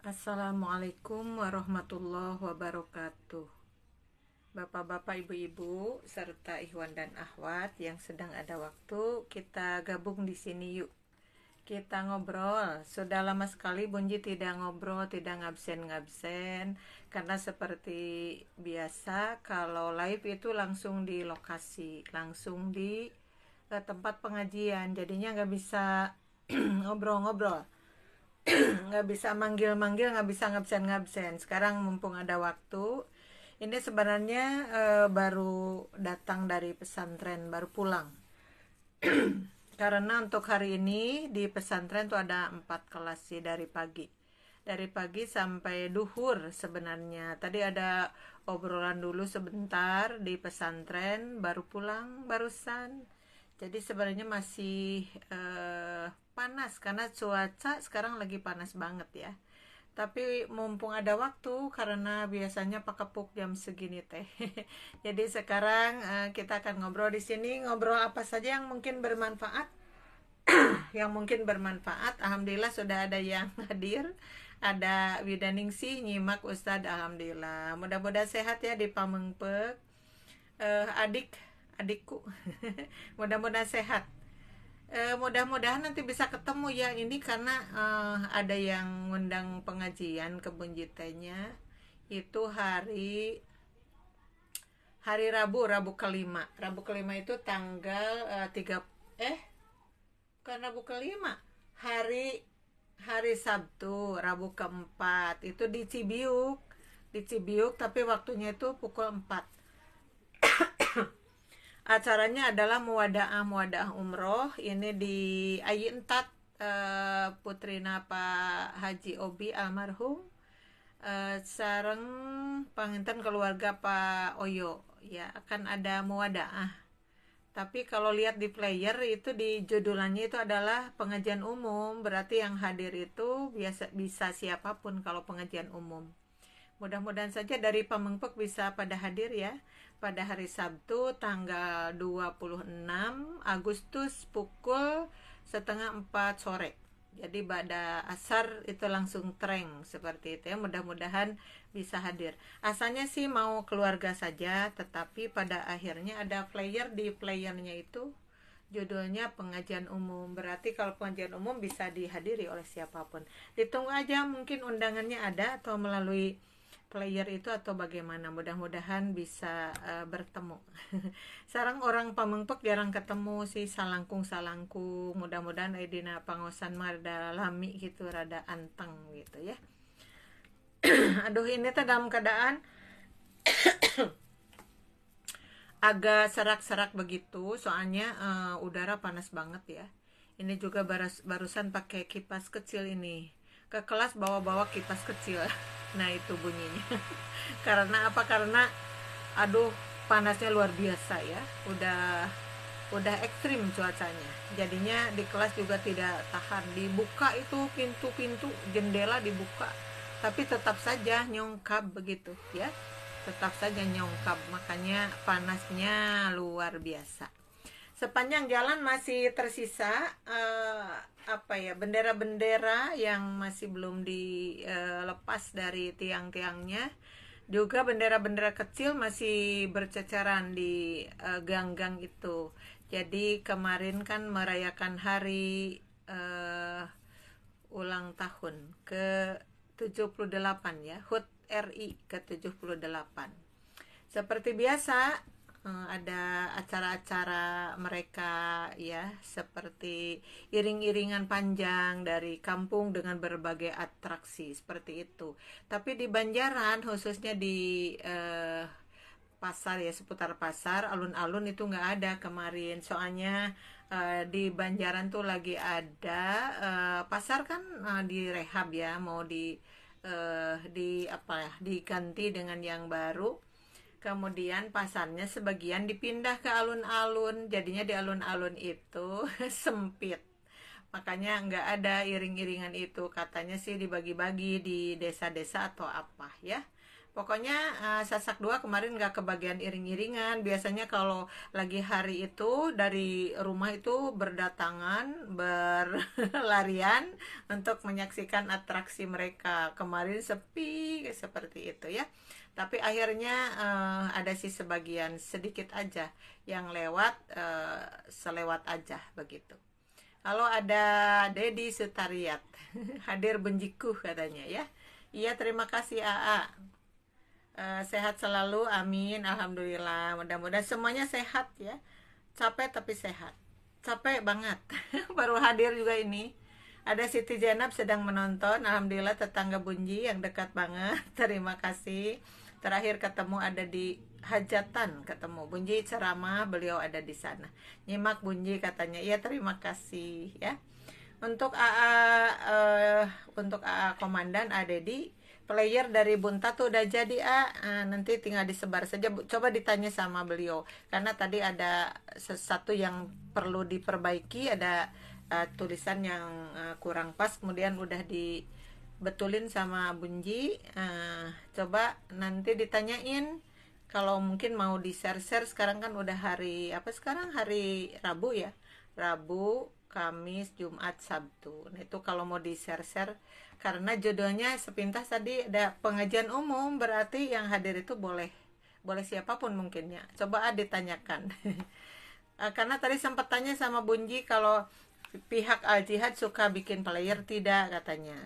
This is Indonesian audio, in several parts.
Assalamualaikum warahmatullahi wabarakatuh. Bapak-bapak, ibu-ibu, serta ikhwan dan akhwat yang sedang ada waktu, kita gabung di sini yuk. Kita ngobrol. Sudah lama sekali Bunji tidak ngobrol, tidak ngabsen-ngabsen. Karena seperti biasa, kalau live itu langsung di lokasi, langsung di tempat pengajian. Jadinya nggak bisa ngobrol-ngobrol, nggak bisa manggil-manggil, nggak bisa ngabsen-ngabsen. Sekarang mumpung ada waktu, ini sebenarnya baru datang dari pesantren, baru pulang. Karena untuk hari ini di pesantren tuh ada 4 kelas sih dari pagi sampai duhur. Sebenarnya tadi ada obrolan dulu sebentar di pesantren, baru pulang barusan. Jadi sebenarnya masih panas karena cuaca sekarang lagi panas banget ya. Tapi mumpung ada waktu karena biasanya pakepuk jam segini teh. Jadi sekarang kita akan ngobrol di sini, ngobrol apa saja yang mungkin bermanfaat. Alhamdulillah sudah ada yang hadir. Ada Widaningsih nyimak Ustadz, alhamdulillah. Mudah-mudahan sehat ya di Pamengpek. Adikku. Mudah-mudahan sehat. Mudah-mudahan nanti bisa ketemu ya ini karena ada yang ngundang pengajian ke Bunjitenya itu hari Rabu kelima itu tanggal 3 bukan Rabu kelima, hari hari Sabtu Rabu keempat itu di Cibiuk tapi waktunya itu pukul 4. Acaranya adalah muadaah umroh ini di Ayi Entat, putrina Pak Haji Obi almarhum, sareng panginten keluarga Pak Oyo ya, akan ada muadaah. Tapi kalau lihat di player itu di judulannya itu adalah pengajian umum, berarti yang hadir itu biasa bisa siapapun kalau pengajian umum. Mudah-mudahan saja dari Pamengpek bisa pada hadir ya pada hari Sabtu tanggal 26 Agustus pukul setengah 4 sore. Jadi pada asar itu langsung treng seperti itu ya. Mudah-mudahan bisa hadir. Asalnya sih mau keluarga saja, tetapi pada akhirnya ada player, di playernya itu judulnya pengajian umum. Berarti kalau pengajian umum bisa dihadiri oleh siapapun. Ditunggu aja mungkin undangannya ada atau melalui player itu atau bagaimana. Mudah-mudahan bisa bertemu. Sarang orang Pamengpek jarang ketemu sih, salangkung mudah-mudahan Aidina pangosan marda lami gitu rada anteng gitu ya. Aduh ini tuh dalam keadaan agak serak-serak begitu soalnya udara panas banget ya. Ini juga barusan pakai kipas kecil ini ke kelas, bawa-bawa kipas kecil. Nah itu bunyinya. Karena apa? Karena aduh panasnya luar biasa ya. Udah ekstrim cuacanya. Jadinya di kelas juga tidak tahan. Dibuka itu pintu-pintu, jendela dibuka. Tapi tetap saja nyongkap begitu ya. Tetap saja nyongkap. Makanya panasnya luar biasa. Sepanjang jalan masih tersisa bendera-bendera yang masih belum dilepas dari tiang-tiangnya, juga bendera-bendera kecil masih berceceran di gang-gang itu. Jadi kemarin kan merayakan hari ulang tahun ke 78 ya, HUT RI ke 78. Seperti biasa ada acara-acara mereka ya, seperti iring-iringan panjang dari kampung dengan berbagai atraksi seperti itu. Tapi di Banjaran khususnya di pasar ya, seputar pasar alun-alun itu nggak ada kemarin. Soalnya di Banjaran tuh lagi ada pasar kan direhab ya, mau di apa ya, diganti dengan yang baru. Kemudian pasarnya sebagian dipindah ke alun-alun, jadinya di alun-alun itu sempit. Makanya nggak ada iring-iringan itu, katanya sih dibagi-bagi di desa-desa atau apa ya. Pokoknya Sasak 2 kemarin nggak kebagian iring-iringan. Biasanya kalau lagi hari itu dari rumah itu berdatangan, berlarian untuk menyaksikan atraksi mereka. Kemarin sepi seperti itu ya. Tapi akhirnya ada sih sebagian sedikit aja yang lewat, selewat aja begitu. Kalau ada Dedi Sutariat hadir benjiku katanya ya. Iya, terima kasih AA. Sehat selalu, amin, alhamdulillah. Mudah-mudahan semuanya sehat ya. Capek tapi sehat. Capek banget. Baru hadir juga ini. Ada Siti Jenab sedang menonton. Alhamdulillah, tetangga Bunji yang dekat banget. Terima kasih. Terakhir ketemu ada di hajatan, ketemu Bunji ceramah, beliau ada di sana. Nyimak Bunji katanya. Iya, terima kasih ya. Untuk AA Komandan Adedi, player dari Bunta tuh udah jadi nanti tinggal disebar saja. Coba ditanya sama beliau karena tadi ada sesuatu yang perlu diperbaiki, ada tulisan yang kurang pas, kemudian udah dibetulin sama Bunji. Coba nanti ditanyain kalau mungkin mau di share-share. Sekarang kan udah hari apa, sekarang hari Rabu ya, Rabu, Kamis, Jumat, Sabtu. Nah itu kalau mau di share-share, karena judulnya sepintas tadi ada pengajian umum, berarti yang hadir itu boleh siapapun mungkin ya. Coba ditanyakan. Karena tadi sempat tanya sama Bunji kalau pihak Al Jihad suka bikin player, tidak katanya.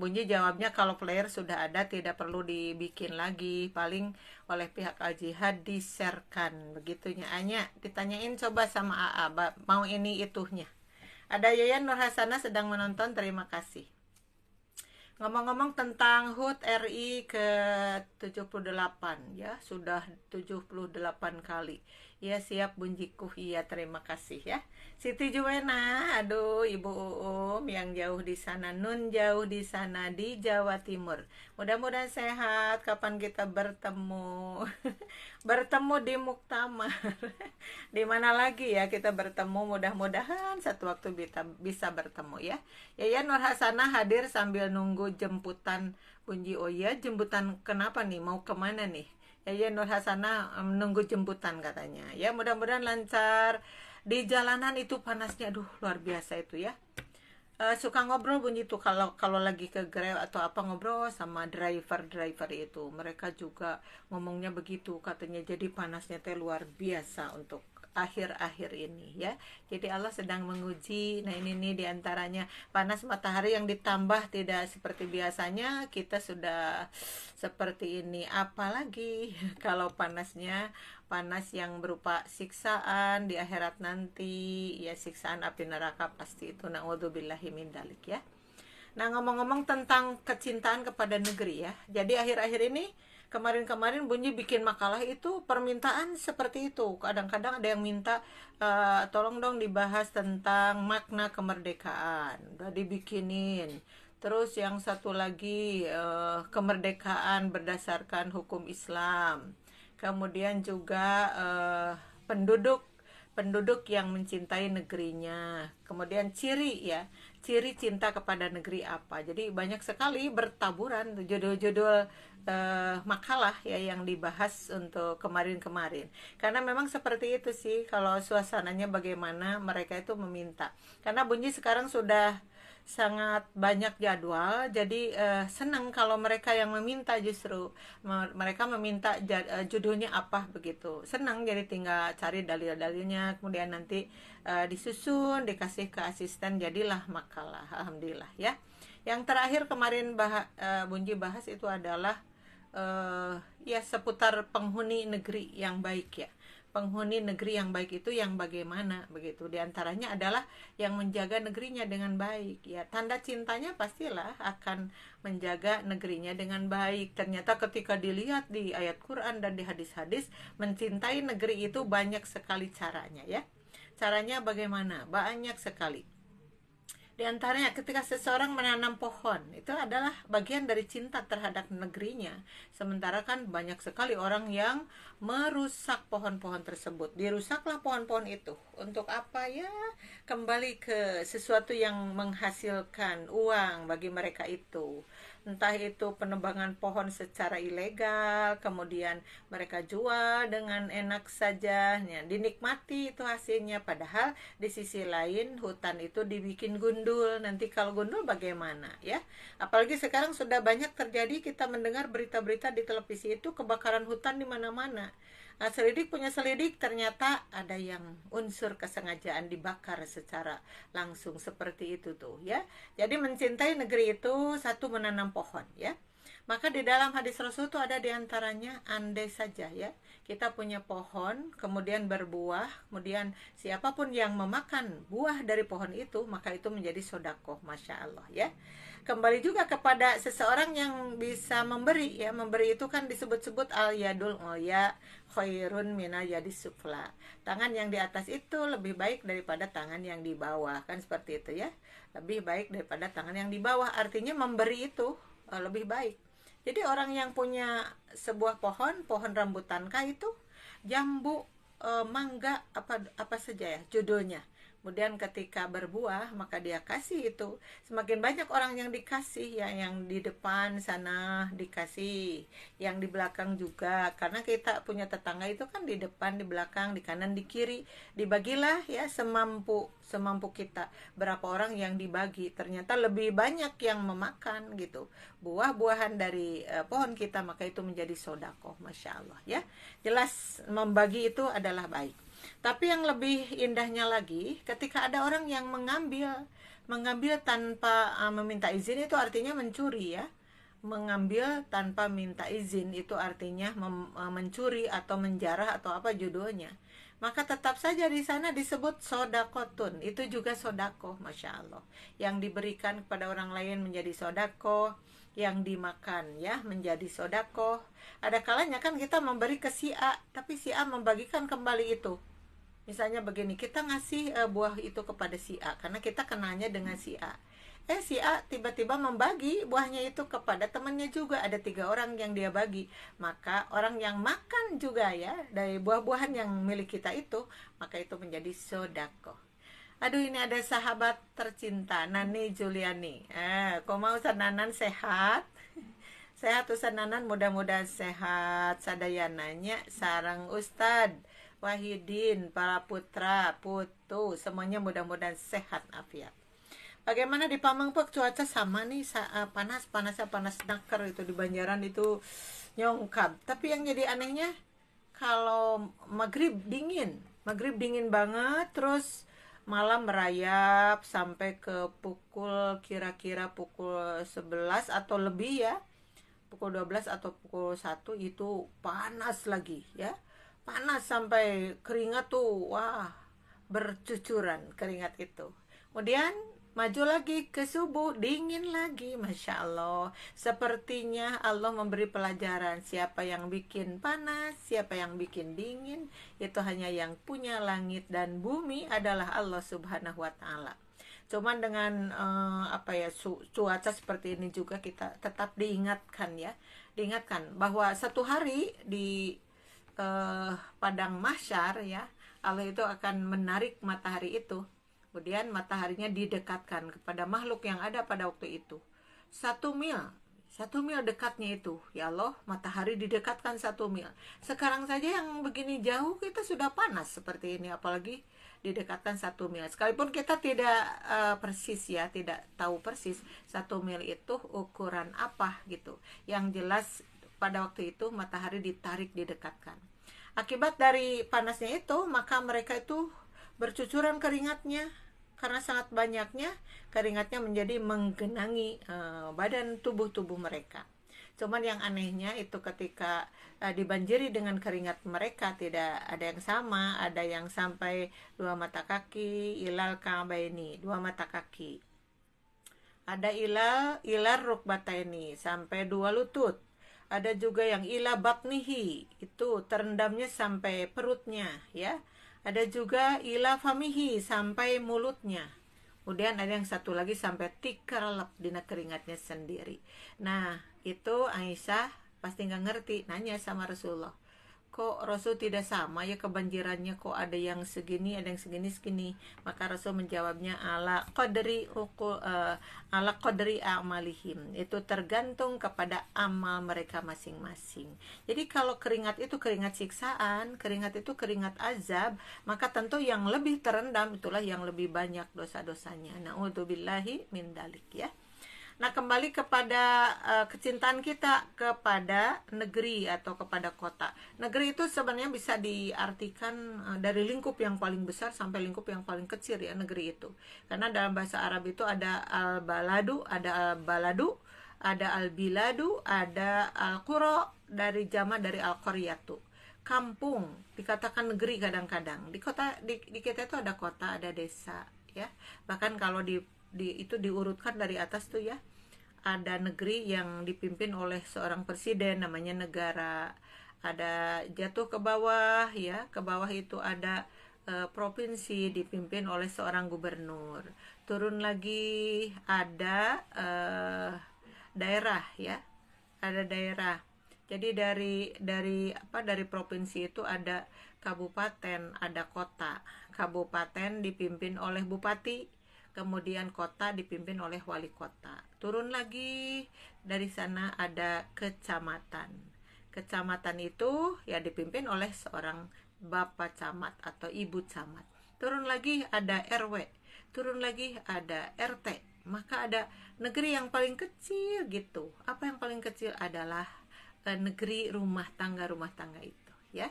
Bunji jawabnya kalau player sudah ada tidak perlu dibikin lagi, paling oleh pihak Al Jihad di-sharekan begitunya. Anya ditanyain coba sama AA mau ini itunya. Ada Yayan Nur Hasana sedang menonton, terima kasih. Ngomong-ngomong tentang HUT RI ke 78 ya, sudah 78 kali. Ya siap Bunjiku, iya terima kasih ya. Siti Juwena, aduh Ibu Uum yang jauh di sana, Nun jauh di sana di Jawa Timur. Mudah-mudahan sehat, kapan kita bertemu? Bertemu di Muktamar. Di mana lagi ya kita bertemu, mudah-mudahan satu waktu bisa bertemu ya. Yayan Nur Hasanah hadir sambil nunggu jemputan Bunji. Oh iya, jemputan kenapa nih? Mau kemana nih? Yayan Nur Hasanah menunggu jemputan katanya. Ya mudah-mudahan lancar. Di jalanan itu panasnya, aduh luar biasa itu ya. Suka ngobrol Bunyi tuh kalau lagi ke Grab atau apa, ngobrol sama driver itu, mereka juga ngomongnya begitu katanya. Jadi panasnya teh luar biasa untuk akhir-akhir ini ya. Jadi Allah sedang menguji. Nah ini nih diantaranya panas matahari yang ditambah tidak seperti biasanya, kita sudah seperti ini, apalagi kalau panasnya panas yang berupa siksaan di akhirat nanti ya, siksaan api neraka pasti itu, naudzubillahi min dzalik ya. Nah ngomong-ngomong tentang kecintaan kepada negeri ya, jadi akhir-akhir ini kemarin-kemarin Bunyi bikin makalah itu permintaan seperti itu. Kadang-kadang ada yang minta tolong dong dibahas tentang makna kemerdekaan, udah dibikinin. Terus yang satu lagi kemerdekaan berdasarkan hukum Islam. Kemudian juga penduduk yang mencintai negerinya. Kemudian ciri cinta kepada negeri apa. Jadi banyak sekali bertaburan judul-judul makalah ya yang dibahas untuk kemarin-kemarin. Karena memang seperti itu sih, kalau suasananya bagaimana mereka itu meminta. Karena Bunyi sekarang sudah sangat banyak jadwal, jadi senang kalau mereka yang meminta, justru mereka meminta judulnya apa begitu, senang. Jadi tinggal cari dalil-dalilnya, kemudian nanti disusun, dikasih ke asisten, jadilah makalah. Alhamdulillah ya. Yang terakhir kemarin Bunji bahas itu adalah ya seputar penghuni negeri yang baik ya. Penghuni negeri yang baik itu yang bagaimana begitu. Di antaranya adalah yang menjaga negerinya dengan baik ya. Tanda cintanya pastilah akan menjaga negerinya dengan baik. Ternyata ketika dilihat di ayat Quran dan di hadis-hadis, mencintai negeri itu banyak sekali caranya ya. Caranya bagaimana? Banyak sekali. Di antaranya ketika seseorang menanam pohon, itu adalah bagian dari cinta terhadap negerinya. Sementara kan banyak sekali orang yang merusak pohon-pohon tersebut. Dirusaklah pohon-pohon itu. Untuk apa ya? Kembali ke sesuatu yang menghasilkan uang bagi mereka itu. entah itu penebangan pohon secara ilegal, kemudian mereka jual dengan enak saja, ya, dinikmati itu hasilnya. Padahal di sisi lain hutan itu dibikin gundul. Nanti kalau gundul bagaimana ya? Apalagi sekarang sudah banyak terjadi, kita mendengar berita-berita di televisi itu kebakaran hutan di mana-mana. Nah, selidik punya selidik, ternyata ada yang unsur kesengajaan dibakar secara langsung seperti itu tuh ya. Jadi mencintai negeri itu satu, menanam pohon ya. Maka di dalam hadis Rasul itu ada diantaranya, andai saja ya kita punya pohon kemudian berbuah, kemudian siapapun yang memakan buah dari pohon itu, maka itu menjadi sodakoh. Masya Allah ya. Kembali juga kepada seseorang yang bisa memberi ya. Memberi itu kan disebut-sebut al yadul ulya khairun mina yadis sufla. Tangan yang di atas itu lebih baik daripada tangan yang di bawah, kan seperti itu ya. Lebih baik daripada tangan yang di bawah, artinya memberi itu lebih baik. Jadi orang yang punya sebuah pohon rambutan kah itu, jambu, mangga, apa saja ya judulnya. Kemudian ketika berbuah maka dia kasih itu. Semakin banyak orang yang dikasih ya, yang di depan sana dikasih, yang di belakang juga, karena kita punya tetangga itu kan di depan, di belakang, di kanan, di kiri. Dibagilah ya semampu kita. Berapa orang yang dibagi, ternyata lebih banyak yang memakan gitu buah-buahan dari pohon kita, maka itu menjadi sodako. Masya Allah ya. Jelas membagi itu adalah baik. Tapi yang lebih indahnya lagi, ketika ada orang yang mengambil tanpa meminta izin, itu artinya mencuri ya. Mengambil tanpa minta izin itu artinya mencuri atau menjarah atau apa judulnya. Maka tetap saja di sana disebut sodakotun, itu juga sodako. Masya Allah. Yang diberikan kepada orang lain menjadi sodako, yang dimakan ya menjadi sodako. Ada kalanya kan kita memberi ke si A, tapi si A membagikan kembali itu. Misalnya begini, kita ngasih buah itu kepada si A karena kita kenalnya dengan si A. Si A tiba-tiba membagi buahnya itu kepada temannya juga. Ada 3 orang yang dia bagi. Maka orang yang makan juga ya dari buah-buahan yang milik kita itu, maka itu menjadi sodako. Aduh, ini ada sahabat tercinta Nani Juliani. Kau mau Nanan sehat? Sehat Ustaz Nanan, mudah-mudahan sehat. Sadayananya sarang Ustad Wahidin, para putra, putu, semuanya mudah-mudahan sehat afiat. Bagaimana di Pamengpeuk? Cuaca sama nih, panas nakar itu di Banjaran itu nyongkap. Tapi yang jadi anehnya kalau maghrib dingin banget, terus malam merayap sampai ke kira-kira pukul 11 atau lebih ya. Pukul 12 atau pukul 1 itu panas lagi ya. Panas sampai keringat tuh, wah, bercucuran keringat itu. Kemudian maju lagi ke subuh, dingin lagi. Masya Allah. Sepertinya Allah memberi pelajaran, siapa yang bikin panas, siapa yang bikin dingin, itu hanya yang punya langit dan bumi adalah Allah Subhanahu wa Ta'ala. Cuman dengan cuaca seperti ini juga kita tetap diingatkan bahwa satu hari di padang mahsyar ya, Allah itu akan menarik matahari itu, kemudian mataharinya didekatkan kepada makhluk yang ada pada waktu itu 1 mil dekatnya itu. Ya Allah, matahari didekatkan 1 mil. Sekarang saja yang begini jauh kita sudah panas seperti ini, apalagi didekatkan 1 mil. Sekalipun kita tidak persis ya, tidak tahu persis 1 mil itu ukuran apa gitu. Yang jelas pada waktu itu matahari ditarik, didekatkan. Akibat dari panasnya itu, maka mereka itu bercucuran keringatnya. Karena sangat banyaknya keringatnya menjadi menggenangi badan tubuh mereka. Cuman yang anehnya itu ketika dibanjiri dengan keringat mereka, tidak ada yang sama. Ada yang sampai 2 mata kaki, ilal ka'baini, 2 mata kaki. Ada ilal rukbataini, sampai 2 lutut. Ada juga yang ila batnihi, itu terendamnya sampai perutnya ya. Ada juga ila famihi, sampai mulutnya. Kemudian ada yang satu lagi sampai tikralap, dina keringatnya sendiri. Nah itu Aisyah pasti nggak ngerti, nanya sama Rasulullah, kok Rasul tidak sama ya kebanjirannya, kok ada yang segini, ada yang segini. Maka Rasul menjawabnya ala qadri amalihim, itu tergantung kepada amal mereka masing-masing. Jadi kalau keringat itu keringat siksaan, keringat itu keringat azab, maka tentu yang lebih terendam itulah yang lebih banyak dosa-dosanya. Na'udzubillahi min dalik ya. Nah, kembali kepada kecintaan kita kepada negeri atau kepada kota. Negeri itu sebenarnya bisa diartikan dari lingkup yang paling besar sampai lingkup yang paling kecil ya, negeri itu. Karena dalam bahasa Arab itu ada al-baladu, ada al-baladu, ada al-biladu, ada al-qura, dari jama dari al-qaryatu. Kampung dikatakan negeri kadang-kadang. Di kota di kita itu ada kota, ada desa ya. Bahkan kalau itu diurutkan dari atas tuh ya, ada negeri yang dipimpin oleh seorang presiden namanya negara, ada jatuh ke bawah ya, ke bawah itu ada provinsi dipimpin oleh seorang gubernur, turun lagi ada daerah ya, ada daerah. Jadi dari provinsi itu ada kabupaten, ada kota. Kabupaten dipimpin oleh bupati, kemudian kota dipimpin oleh wali kota. Turun lagi dari sana ada kecamatan. Kecamatan itu ya dipimpin oleh seorang bapak camat atau ibu camat. Turun lagi ada RW, turun lagi ada RT. Maka ada negeri yang paling kecil gitu. Apa yang paling kecil adalah negeri rumah tangga itu ya.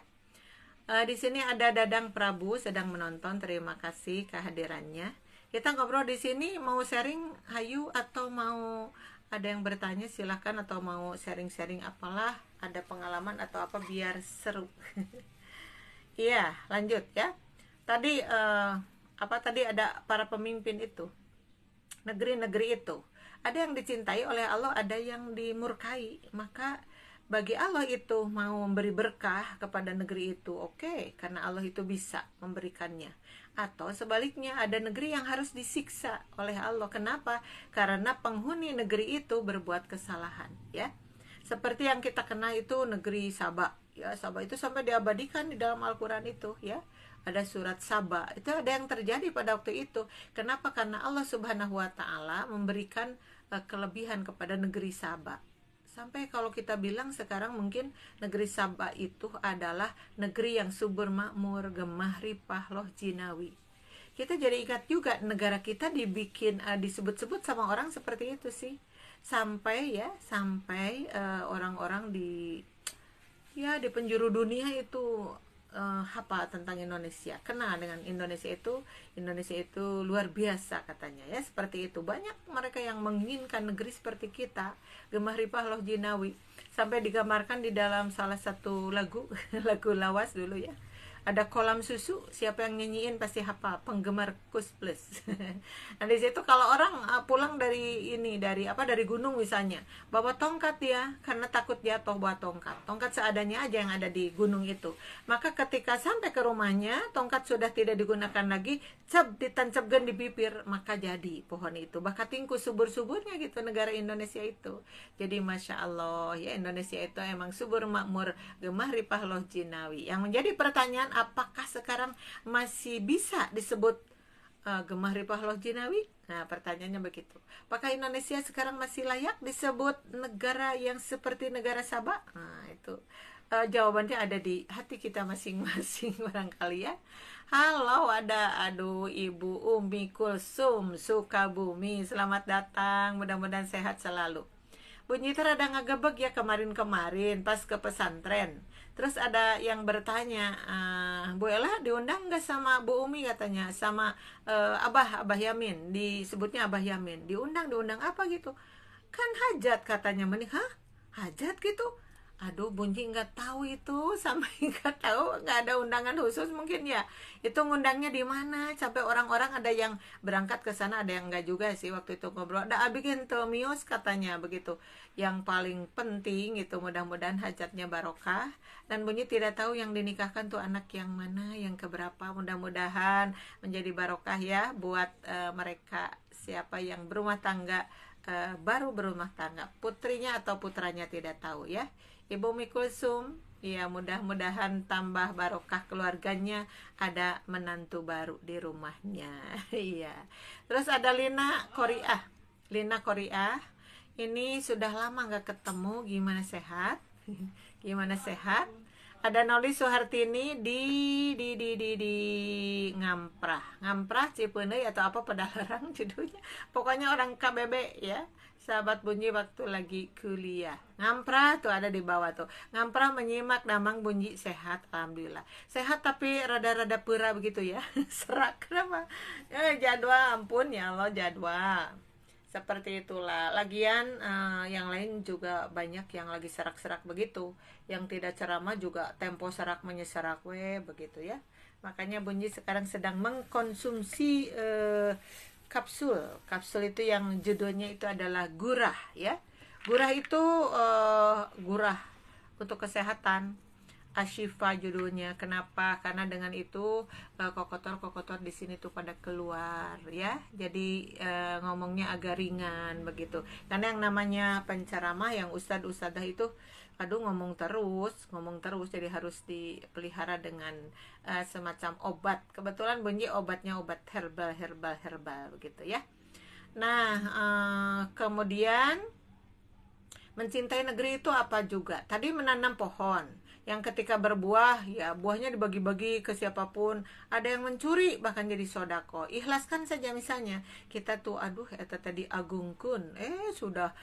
Di sini ada Dadang Prabu sedang menonton. Terima kasih kehadirannya. Kita ngobrol di sini, mau sharing hayu atau mau ada yang bertanya silahkan, atau mau sharing-sharing apalah, ada pengalaman atau apa biar seru. Iya, lanjut ya. Tadi tadi ada para pemimpin itu, negeri-negeri itu. Ada yang dicintai oleh Allah, ada yang dimurkai. Maka bagi Allah itu mau memberi berkah kepada negeri itu, oke, karena Allah itu bisa memberikannya. Atau sebaliknya ada negeri yang harus disiksa oleh Allah. Kenapa? Karena penghuni negeri itu berbuat kesalahan ya. Seperti yang kita kenal itu negeri Saba ya. Saba itu sampai diabadikan di dalam Al-Quran itu ya. Ada surat Saba, itu ada yang terjadi pada waktu itu. Kenapa? Karena Allah Subhanahu wa Ta'ala memberikan kelebihan kepada negeri Saba. Sampai kalau kita bilang sekarang mungkin negeri Saba itu adalah negeri yang subur makmur, gemah ripah loh jinawi. Kita jadi ingat juga negara kita dibikin disebut-sebut sama orang seperti itu sih. Sampai orang-orang di penjuru dunia itu hafal tentang Indonesia, kenal dengan Indonesia itu luar biasa katanya ya, seperti itu. Banyak mereka yang menginginkan negeri seperti kita, gemah ripah loh jinawi, sampai digambarkan di dalam salah satu lagu lagu lawas dulu ya. Ada kolam susu, siapa yang nyanyiin pasti hafal, penggemar Kus Plus. Nah di situ kalau orang pulang dari gunung misalnya, bawa tongkat dia, karena takut jatuh bawa tongkat seadanya aja yang ada di gunung itu. Maka ketika sampai ke rumahnya, tongkat sudah tidak digunakan lagi, ditancapkan di bibir, maka jadi pohon itu. Bahkan tingku subur-suburnya gitu negara Indonesia itu. Jadi Masya Allah ya, Indonesia itu emang subur makmur, gemah ripah loh jinawi. Yang menjadi pertanyaan, apakah sekarang masih bisa disebut gemah ripah loh jinawi? Nah pertanyaannya begitu. Apakah Indonesia sekarang masih layak disebut negara yang seperti negara Sabah? Nah itu jawabannya ada di hati kita masing-masing barangkali ya. Halo, aduh Ibu Umi Kulsum Sukabumi, selamat datang, mudah-mudahan sehat selalu. Bunyi rada ngagebeg ya kemarin pas ke pesantren. Terus ada yang bertanya, Bu Ella diundang nggak sama Bu Umi katanya, sama Abah Yamin, disebutnya Abah Yamin. Diundang apa gitu? Kan hajat katanya. Menik, hah? Hajat gitu? Aduh Bunyi nggak tahu itu, sampai nggak tahu, nggak ada undangan khusus mungkin ya. Itu ngundangnya di mana? Sampai orang-orang ada yang berangkat ke sana, ada yang nggak juga sih waktu itu ngobrol. Ada bikin mios katanya begitu. Yang paling penting itu mudah-mudahan hajatnya barokah. Dan Bunyi tidak tahu yang dinikahkan tuh anak yang mana, yang keberapa. Mudah-mudahan menjadi barokah ya buat mereka siapa yang berumah tangga baru berumah tangga, putrinya atau putranya tidak tahu ya. Ibu Umi Kulsum, ya mudah-mudahan tambah barokah keluarganya, ada menantu baru di rumahnya. Iya. Terus ada Lina Korea, ini sudah lama nggak ketemu, gimana sehat? Gimana sehat? Ada Noli Suhartini di Ngamprah Cipeuneuy atau apa Pedalarang judulnya. Pokoknya orang KBB ya. Sahabat Bunyi waktu lagi kuliah. Ngamprah tuh ada di bawah tuh. Ngamprah menyimak Damang Bunyi sehat, alhamdulillah. Sehat tapi rada-rada pura begitu ya. Serak kenapa? Jadwal ampun ya Allah, jadwal. Seperti itulah. Lagian yang lain juga banyak yang lagi serak-serak begitu. Yang tidak ceramah juga tempo serak menyeserak begitu ya. Makanya Bunyi sekarang sedang mengkonsumsi kapsul. Kapsul itu yang judulnya itu adalah gurah ya. Gurah itu gurah untuk kesehatan. Ashifa judulnya. Kenapa? Karena dengan itu kokotor-kokotor di sini tuh pada keluar ya. Jadi ngomongnya agak ringan begitu. Karena yang namanya penceramah yang ustadz-ustadzah itu ngomong terus jadi harus dipelihara dengan semacam obat. Kebetulan Bunyi obatnya obat herbal begitu ya. Nah, kemudian mencintai negeri itu apa juga? Tadi menanam pohon yang ketika berbuah, ya buahnya dibagi-bagi ke siapapun. Ada yang mencuri bahkan jadi sodako. Ikhlaskan saja misalnya kita tuh eta tadi agungkun, sudah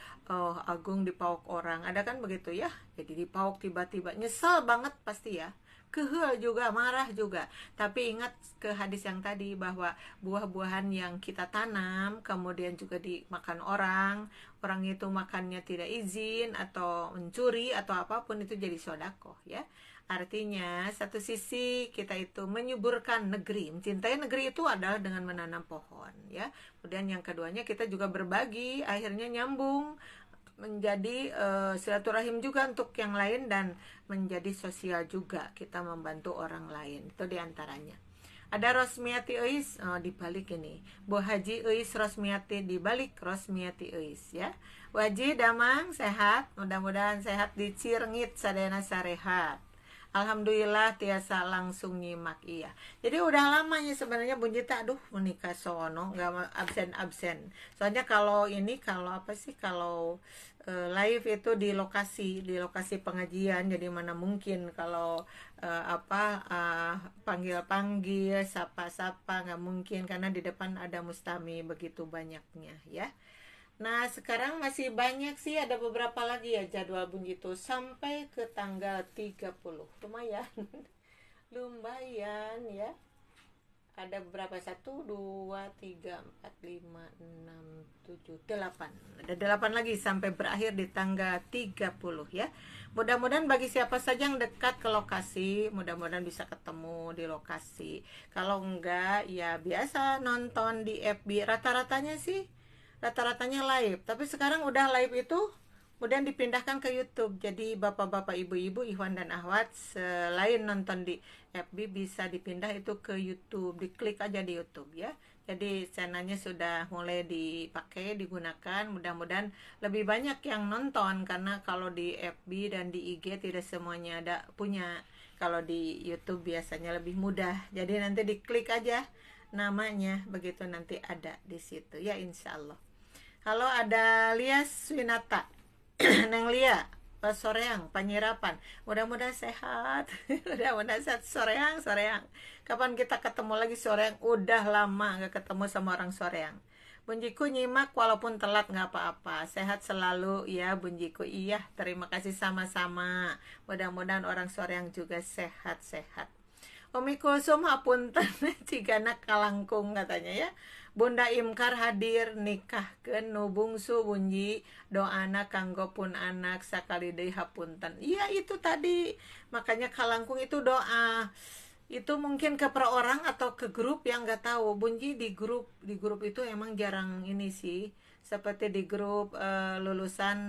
agung dipauk orang. Ada kan begitu ya. Jadi dipauk tiba-tiba nyesel banget pasti ya. Kehel juga, marah juga. Tapi ingat ke hadis yang tadi bahwa buah-buahan yang kita tanam kemudian juga dimakan orang itu makannya tidak izin atau mencuri atau apapun, itu jadi sodako ya. Artinya satu sisi kita itu menyuburkan negeri, mencintai negeri itu adalah dengan menanam pohon ya. Kemudian yang keduanya kita juga berbagi, akhirnya nyambung menjadi silaturahim juga untuk yang lain dan menjadi sosial juga, kita membantu orang lain. Itu diantaranya. Ada Rosmiati Eis, dibalik ini Bu Haji Eis Rosmiati, dibalik Rosmiati Eis ya. Bu Haji Damang sehat, mudah-mudahan sehat di Cirengit sadayana sarehat. Alhamdulillah tiasa langsung nyimak iya. Jadi udah lamanya sebenarnya Bunyi tak menikah sono nggak absen. Soalnya kalau live itu di lokasi pengajian, jadi mana mungkin kalau panggil sapa nggak mungkin karena di depan ada mustami begitu banyaknya ya. Nah sekarang masih banyak sih, ada beberapa lagi ya jadwal Bunyi itu sampai ke tanggal 30, lumayan lumayan ya. Ada beberapa, 1, 2, 3, 4, 5, 6, 7, 8. Ada 8 lagi sampai berakhir di tanggal 30 ya. Mudah-mudahan bagi siapa saja yang dekat ke lokasi, mudah-mudahan bisa ketemu di lokasi. Kalau enggak ya biasa nonton di FB. Rata-ratanya live. Tapi sekarang udah live itu kemudian dipindahkan ke YouTube. Jadi bapak-bapak, ibu-ibu, Ikhwan dan Akhwat, selain nonton di FB bisa dipindah itu ke YouTube. Diklik aja di YouTube ya. Jadi channelnya sudah mulai digunakan. Mudah-mudahan lebih banyak yang nonton, karena kalau di FB dan di IG tidak semuanya ada punya. Kalau di YouTube biasanya lebih mudah. Jadi nanti diklik aja namanya, begitu nanti ada di situ ya, insya Allah. Halo, ada Lias Winata. Neng Lia, soreang, penyirapan. Mudah-mudahan sehat. Mudah-mudahan sehat. Soreang. Kapan kita ketemu lagi soreang? Udah lama gak ketemu sama orang soreang. Bunjiku nyimak walaupun telat gak apa-apa. Sehat selalu ya Bunjiku. Iya, terima kasih sama-sama. Mudah-mudahan orang soreang juga sehat-sehat. Umi Kulsum hapunten cigana kalangkung katanya ya. Bunda Imkar hadir nikahkeun nu bungsu Bunyi, doana kanggo pun anak sakali deui hapunten. Iya itu tadi, makanya kalangkung itu doa. Itu mungkin ke per orang atau ke grup yang nggak tahu. Bunyi di grup itu emang jarang ini sih. Seperti di grup lulusan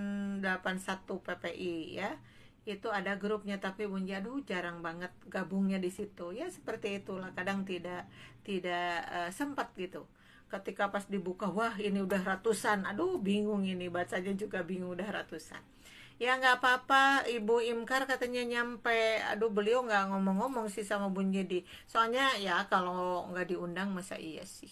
81 PPI ya. Itu ada grupnya, tapi Bunyi jarang banget gabungnya di situ. Ya seperti itulah, kadang tidak sempat gitu. ketika pas dibuka, wah ini udah ratusan, aduh bingung, ini bacanya juga bingung, udah ratusan. Ya nggak apa-apa, Ibu Imkar katanya nyampe. Aduh, beliau nggak ngomong-ngomong sih sama Bun Jadi. Soalnya ya kalau nggak diundang masa iya sih.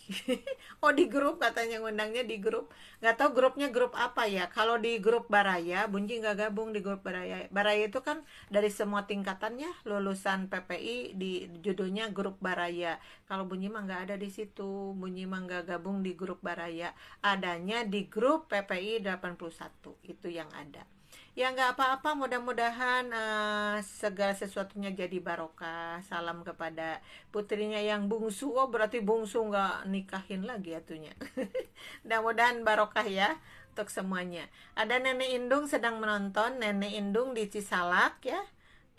Oh, di grup katanya, ngundangnya di grup. Nggak tahu grupnya grup apa ya. Kalau di grup Baraya, Bunji nggak gabung di grup Baraya. Baraya itu kan dari semua tingkatannya, lulusan PPI, di judulnya grup Baraya. Kalau Bunyi mah nggak ada di situ. Bunyi mah nggak gabung di grup Baraya. Adanya di grup PPI 81. Itu yang ada. Ya nggak apa-apa, mudah-mudahan segala sesuatunya jadi barokah. Salam kepada putrinya yang bungsu. Oh, berarti bungsu nggak nikahin lagi atunya. Mudah-mudahan barokah ya untuk semuanya. Ada Nenek Indung sedang menonton, Nenek Indung di Cisalak ya.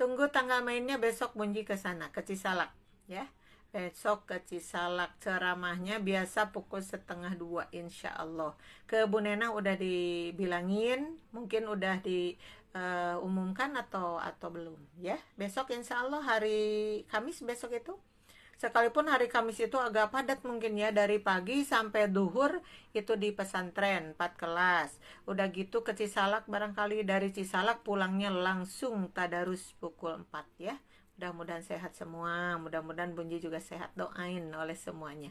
Tunggu tanggal mainnya besok, Bunji ke sana, ke Cisalak ya. Besok ke Cisalak, ceramahnya biasa pukul 1:30 insya Allah. Ke Bu Nena udah dibilangin, mungkin udah diumumkan atau belum ya. Besok insya Allah hari Kamis besok itu. Sekalipun hari Kamis itu agak padat mungkin ya, dari pagi sampai duhur itu di pesantren 4 kelas. Udah gitu ke Cisalak, barangkali dari Cisalak pulangnya langsung tadarus pukul 4 ya. Mudah-mudahan sehat semua, mudah-mudahan Bunji juga sehat, doain oleh semuanya.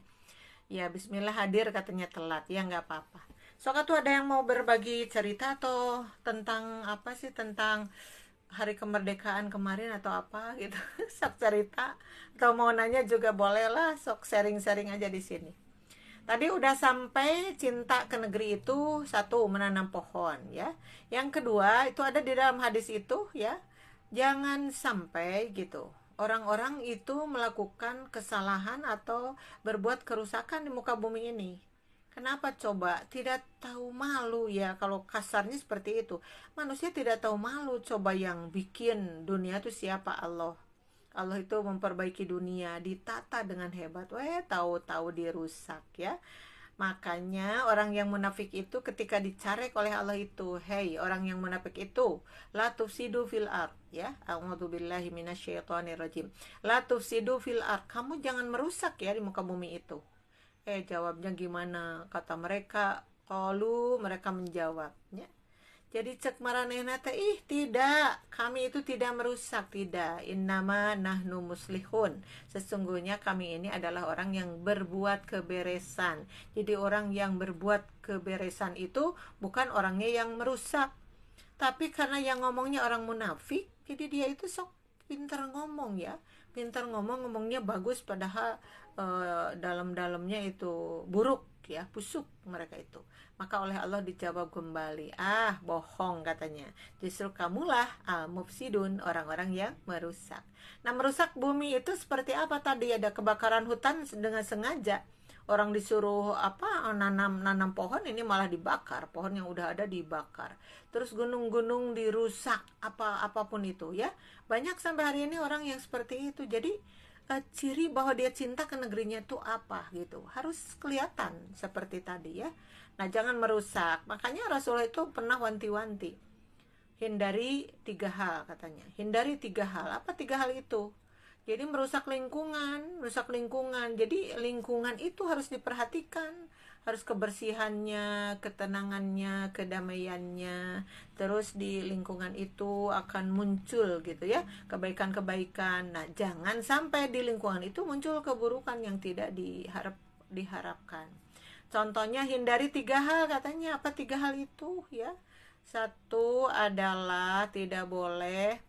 Ya bismillah, hadir katanya telat, ya nggak apa-apa. Soalnya tuh ada yang mau berbagi cerita atau tentang apa sih, tentang hari kemerdekaan kemarin atau apa gitu. Sok cerita atau mau nanya juga boleh lah, sok sharing-sharing aja di sini. Tadi udah sampai cinta ke negeri itu, satu, menanam pohon ya. Yang kedua itu ada di dalam hadis itu ya, jangan sampai gitu orang-orang itu melakukan kesalahan atau berbuat kerusakan di muka bumi ini. Kenapa coba? Tidak tahu malu ya, kalau kasarnya seperti itu. Manusia tidak tahu malu. Coba yang bikin dunia itu siapa? Allah. Allah itu memperbaiki dunia, ditata dengan hebat. Tahu-tahu dirusak ya. Makanya orang yang munafik itu ketika dicarek oleh Allah itu, hey orang yang munafik itu, la tufsidu fil ard ya. A'udzubillahi minasyaitonirrajim. La tufsidu fil ard. Kamu jangan merusak ya di muka bumi itu. Jawabnya gimana? Kata mereka, qalu, mereka menjawabnya. Jadi cek maranehna teh, ih tidak, kami itu tidak merusak, tidak. Innama nahnu muslihun. Sesungguhnya kami ini adalah orang yang berbuat keberesan. Jadi orang yang berbuat keberesan itu bukan orangnya yang merusak. Tapi karena yang ngomongnya orang munafik, jadi dia itu sok pintar ngomong ya. Pintar ngomong, ngomongnya bagus padahal dalam-dalamnya itu buruk ya, busuk mereka itu. Maka oleh Allah dijawab kembali, bohong katanya, justru kamulah al-mufsidun, orang-orang yang merusak. Nah, merusak bumi itu seperti apa? Tadi ada kebakaran hutan dengan sengaja, orang disuruh nanam pohon, ini malah dibakar, pohon yang udah ada dibakar. Terus gunung-gunung dirusak, apapun itu ya. Banyak sampai hari ini orang yang seperti itu. Jadi ciri bahwa dia cinta ke negerinya itu apa gitu, harus kelihatan seperti tadi ya. Nah, jangan merusak. Makanya Rasulullah itu pernah wanti-wanti, hindari 3 hal katanya. Hindari 3 hal. Apa 3 hal itu? Jadi merusak lingkungan. Jadi lingkungan itu harus diperhatikan, harus kebersihannya, ketenangannya, kedamaiannya. Terus di lingkungan itu akan muncul gitu ya, kebaikan-kebaikan. Nah, jangan sampai di lingkungan itu muncul keburukan yang tidak diharapkan. Contohnya hindari 3 hal katanya. Apa 3 hal itu ya? Satu adalah tidak boleh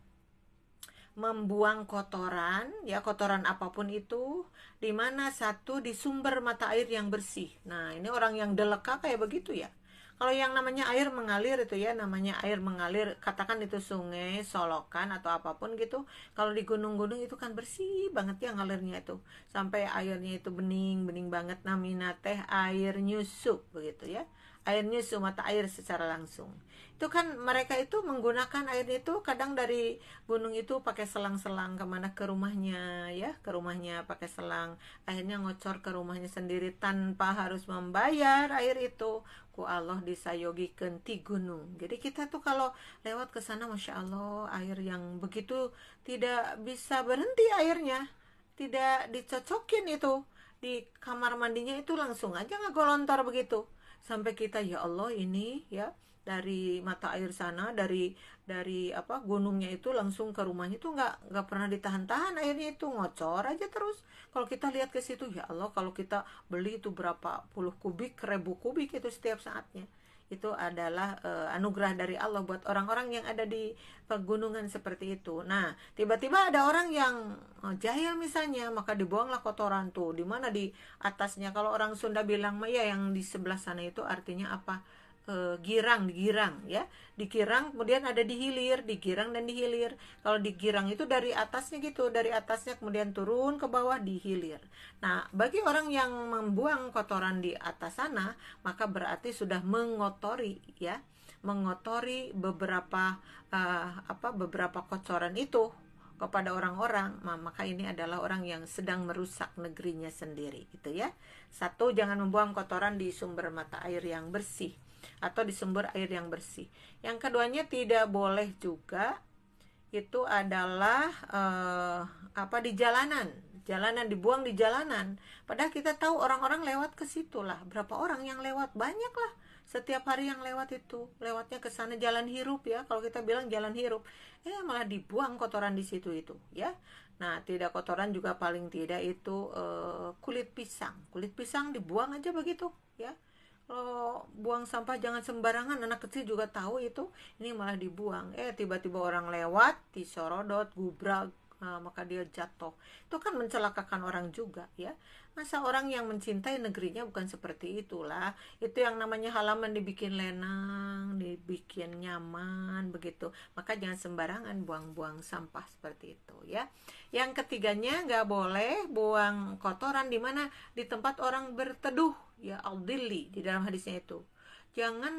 membuang kotoran ya, kotoran apapun itu, dimana satu di sumber mata air yang bersih. Nah, ini orang yang deleka kayak begitu ya. Kalau yang namanya air mengalir itu ya, namanya air mengalir, katakan itu sungai, solokan atau apapun gitu. Kalau di gunung-gunung itu kan bersih banget ya ngalirnya itu, sampai airnya itu bening banget, namina teh air nyusup begitu ya. Air nyusup, mata air secara langsung. Itu kan mereka itu menggunakan air itu kadang dari gunung itu pakai selang-selang kemana, ke rumahnya ya, ke rumahnya pakai selang, akhirnya ngocor ke rumahnya sendiri tanpa harus membayar air itu. Ku Allah disayogikeun ti gunung. Jadi kita tuh kalau lewat ke sana, masya Allah, air yang begitu tidak bisa berhenti airnya, tidak dicocokin itu di kamar mandinya itu langsung aja ngegolontor begitu. Sampai kita, ya Allah, ini ya dari mata air sana, dari apa gunungnya itu langsung ke rumahnya itu nggak pernah ditahan-tahan, airnya itu ngocor aja terus. Kalau kita lihat ke situ, ya Allah, kalau kita beli itu berapa puluh kubik, ribu kubik itu setiap saatnya. Itu adalah anugerah dari Allah buat orang-orang yang ada di pegunungan seperti itu. Nah, tiba-tiba ada orang yang jahil misalnya, maka dibuanglah kotoran tuh. Di mana di atasnya, kalau orang Sunda bilang mah ya, yang di sebelah sana itu artinya apa? Girang ya, dikirang kemudian ada dihilir, dikirang dan dihilir. Kalau digirang itu dari atasnya gitu, dari atasnya kemudian turun ke bawah dihilir. Nah, bagi orang yang membuang kotoran di atas sana, maka berarti sudah mengotori ya, mengotori beberapa kotoran itu kepada orang-orang. Maka ini adalah orang yang sedang merusak negerinya sendiri gitu ya. Satu, jangan membuang kotoran di sumber mata air yang bersih atau di sumber air yang bersih. Yang keduanya, tidak boleh juga itu adalah di jalanan dibuang di jalanan. Padahal kita tahu orang-orang lewat ke situ lah. Berapa orang yang lewat? Banyak lah. Setiap hari yang lewat itu, lewatnya ke sana, jalan hirup ya. Kalau kita bilang jalan hirup, malah dibuang kotoran di situ itu ya. Nah, tidak kotoran juga paling tidak itu kulit pisang. Kulit pisang dibuang aja begitu ya. Kalau buang sampah jangan sembarangan, anak kecil juga tahu itu, ini malah dibuang. Tiba-tiba orang lewat, disorodot, gubrak, maka dia jatuh. Itu kan mencelakakan orang juga ya. Masa orang yang mencintai negerinya bukan seperti itulah. Itu yang namanya halaman dibikin lenang, dibikin nyaman begitu. Maka jangan sembarangan buang-buang sampah seperti itu ya. Yang ketiganya, nggak boleh buang kotoran di mana? Di tempat orang berteduh ya, al-dilli di dalam hadisnya itu. Jangan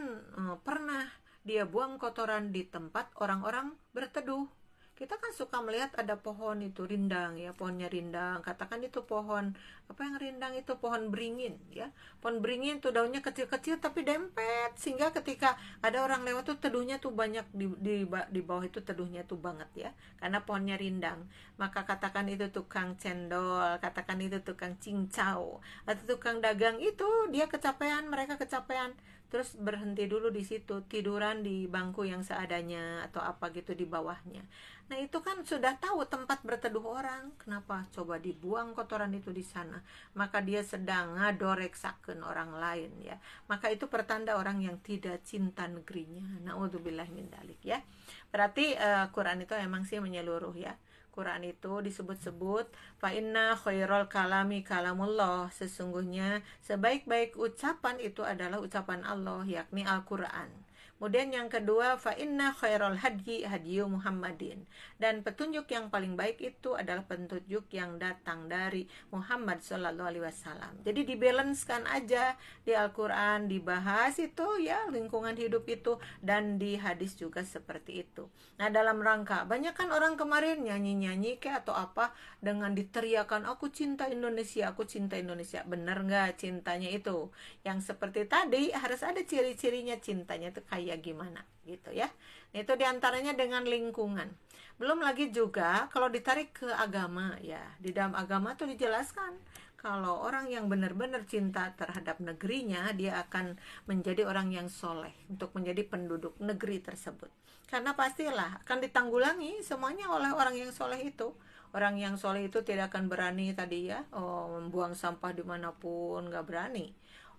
pernah dia buang kotoran di tempat orang-orang berteduh. Kita kan suka melihat ada pohon itu rindang ya, pohonnya rindang. Katakan itu pohon apa yang rindang itu, pohon beringin ya. Pohon beringin tuh daunnya kecil-kecil tapi dempet, sehingga ketika ada orang lewat tuh teduhnya tuh banyak di bawah itu, teduhnya tuh banget ya. Karena pohonnya rindang. Maka katakan itu tukang cendol, katakan itu tukang cincau, atau tukang dagang itu dia kecapean, mereka kecapean, terus berhenti dulu di situ, tiduran di bangku yang seadanya atau apa gitu di bawahnya. Nah, itu kan sudah tahu tempat berteduh orang, kenapa coba dibuang kotoran itu di sana? Maka dia sedang ngadoreksakeun orang lain ya. Maka itu pertanda orang yang tidak cinta negerinya. Naudzubillah min dzalik ya. Berarti Quran itu emang sih menyeluruh ya. Quran itu disebut-sebut fa inna khairul kalami kalamullah, sesungguhnya sebaik-baik ucapan itu adalah ucapan Allah, yakni Al-Quran. Kemudian yang kedua, fa inna khairul hadyi hadyu Muhammadin, dan petunjuk yang paling baik itu adalah petunjuk yang datang dari Muhammad Shallallahu Alaihi Wasallam. Jadi dibalancekan aja, di Al-Quran dibahas itu ya lingkungan hidup itu, dan di hadis juga seperti itu. Nah, dalam rangka banyak kan orang kemarin nyanyi-nyanyi kayak atau apa dengan diteriakan aku cinta Indonesia, aku cinta Indonesia. Bener nggak cintanya itu? Yang seperti tadi harus ada ciri-cirinya, cintanya itu kayak gimana gitu ya. Itu diantaranya dengan lingkungan. Belum lagi juga kalau ditarik ke agama ya, di dalam agama tuh dijelaskan kalau orang yang benar-benar cinta terhadap negerinya, dia akan menjadi orang yang soleh untuk menjadi penduduk negeri tersebut. Karena pastilah akan ditanggulangi semuanya oleh orang yang soleh itu. Orang yang soleh itu tidak akan berani tadi ya, membuang sampah dimanapun, nggak berani.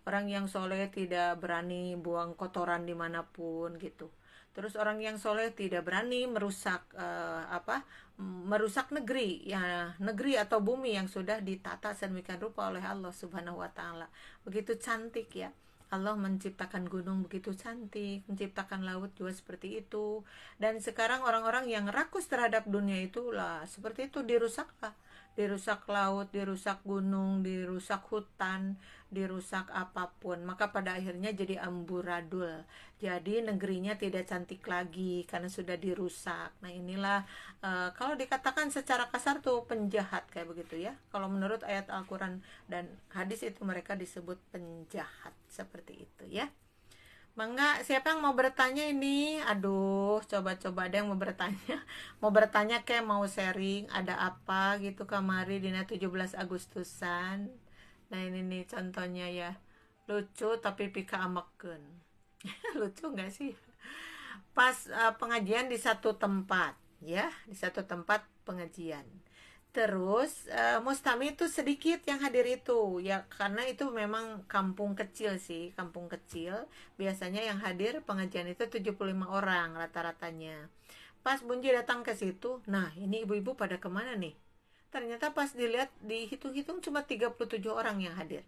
Orang yang soleh tidak berani buang kotoran dimanapun gitu. Terus orang yang soleh tidak berani merusak negeri ya, negeri atau bumi yang sudah ditata sedemikian rupa oleh Allah Subhanahu wa taala. Begitu cantik ya. Allah menciptakan gunung begitu cantik, menciptakan laut juga seperti itu. Dan sekarang orang-orang yang rakus terhadap dunia itulah seperti itu, dirusaklah. Dirusak laut, dirusak gunung, dirusak hutan, dirusak apapun. Maka pada akhirnya jadi amburadul. Jadi negerinya tidak cantik lagi karena sudah dirusak. Nah, inilah kalau dikatakan secara kasar tuh penjahat kayak begitu ya. Kalau menurut ayat Al-Quran dan hadis itu mereka disebut penjahat seperti itu ya. Mangga, siapa yang mau bertanya ini? Aduh, coba-coba ada yang mau bertanya. Mau bertanya kayak mau sharing, ada apa gitu kamari dina 17 Agustusan. Nah ini nih contohnya ya, lucu tapi pika amekeun. Lucu nggak sih? Pas pengajian di satu tempat, ya, di satu tempat pengajian. Terus Mustami itu sedikit yang hadir itu, ya karena itu memang kampung kecil sih, kampung kecil. Biasanya yang hadir pengajian itu 75 orang rata-ratanya. Pas Bunji datang ke situ, nah ini ibu-ibu pada kemana nih? Ternyata pas dilihat, dihitung-hitung cuma 37 orang yang hadir.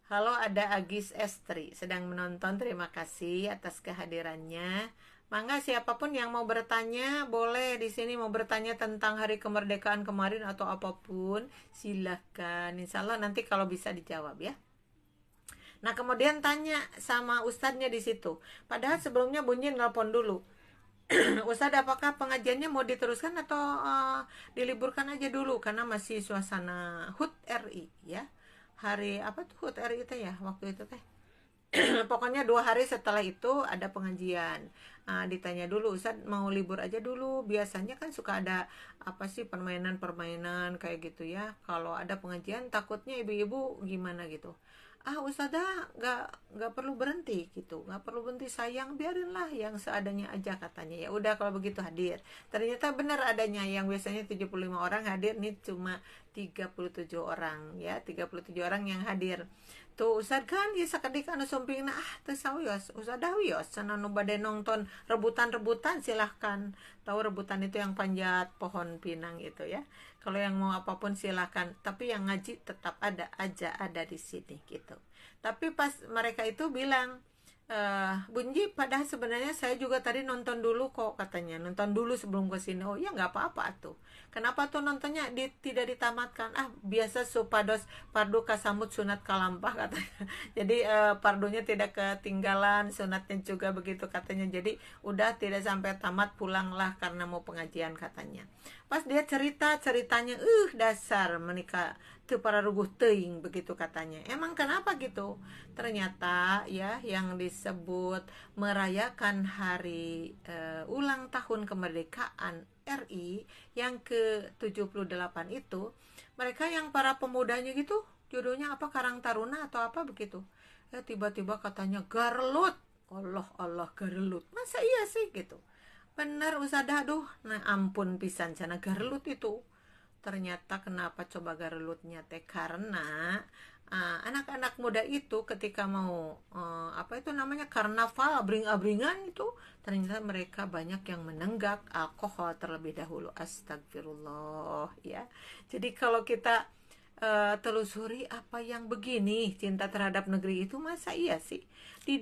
Halo, ada Agis Estri sedang menonton. Terima kasih atas kehadirannya. Mangga siapapun yang mau bertanya, boleh di sini mau bertanya tentang hari kemerdekaan kemarin atau apapun, silahkan. Insya Allah nanti kalau bisa dijawab ya. Nah, kemudian tanya sama ustadznya di situ. Padahal sebelumnya Bunyi nelpon dulu. Ustadz, apakah pengajiannya mau diteruskan atau diliburkan aja dulu karena masih suasana HUT RI ya. Hari apa tuh HUT RI itu ya waktu itu teh. Pokoknya 2 hari setelah itu ada pengajian. Ditanya dulu, Ustadz mau libur aja dulu. Biasanya kan suka ada apa sih permainan-permainan kayak gitu ya. Kalau ada pengajian takutnya ibu-ibu gimana gitu. Ustazah nggak perlu berhenti gitu, nggak perlu berhenti, sayang, biarinlah yang seadanya aja katanya. Ya udah kalau begitu hadir. Ternyata benar adanya, yang biasanya 75 orang hadir nih cuma 37 orang ya, 37 orang yang hadir. Tuh Ustad kan ya sakedik anu sumpingna teu sawios, usadah wios cenah nu bade nonton rebutan-rebutan silahkan. Tahu rebutan itu yang panjat pohon pinang itu ya. Kalau yang mau apapun silahkan, tapi yang ngaji tetap ada aja, ada di sini gitu. Tapi pas mereka itu bilang, Bunji, padahal sebenarnya saya juga tadi nonton dulu kok katanya, nonton dulu sebelum ke sini. Oh ya nggak apa-apa tuh. Kenapa tuh nontonnya tidak ditamatkan? Biasa supados pardu kasambut sunat kalampah katanya. Jadi pardunya tidak ketinggalan, sunatnya juga begitu katanya. Jadi udah tidak sampai tamat, pulanglah karena mau pengajian katanya. Pas dia ceritanya, dasar menikah tuh para ruguh teing begitu katanya. Emang kenapa gitu? Ternyata ya yang disebut merayakan hari ulang tahun kemerdekaan RI yang ke-78 itu, mereka yang para pemudanya gitu, judulnya apa, Karang Taruna atau apa begitu. Tiba-tiba katanya Garlut. Allah Allah, Garlut. Masa iya sih gitu? Bener usadah, aduh, nah ampun pisan cana Garlut itu. Ternyata kenapa coba garelutnya teh, karena anak-anak muda itu ketika mau apa itu namanya karnaval abring-abringan itu, ternyata mereka banyak yang menenggak alkohol terlebih dahulu. Astagfirullah ya. Jadi kalau kita telusuri apa yang begini cinta terhadap negeri itu, masa iya sih di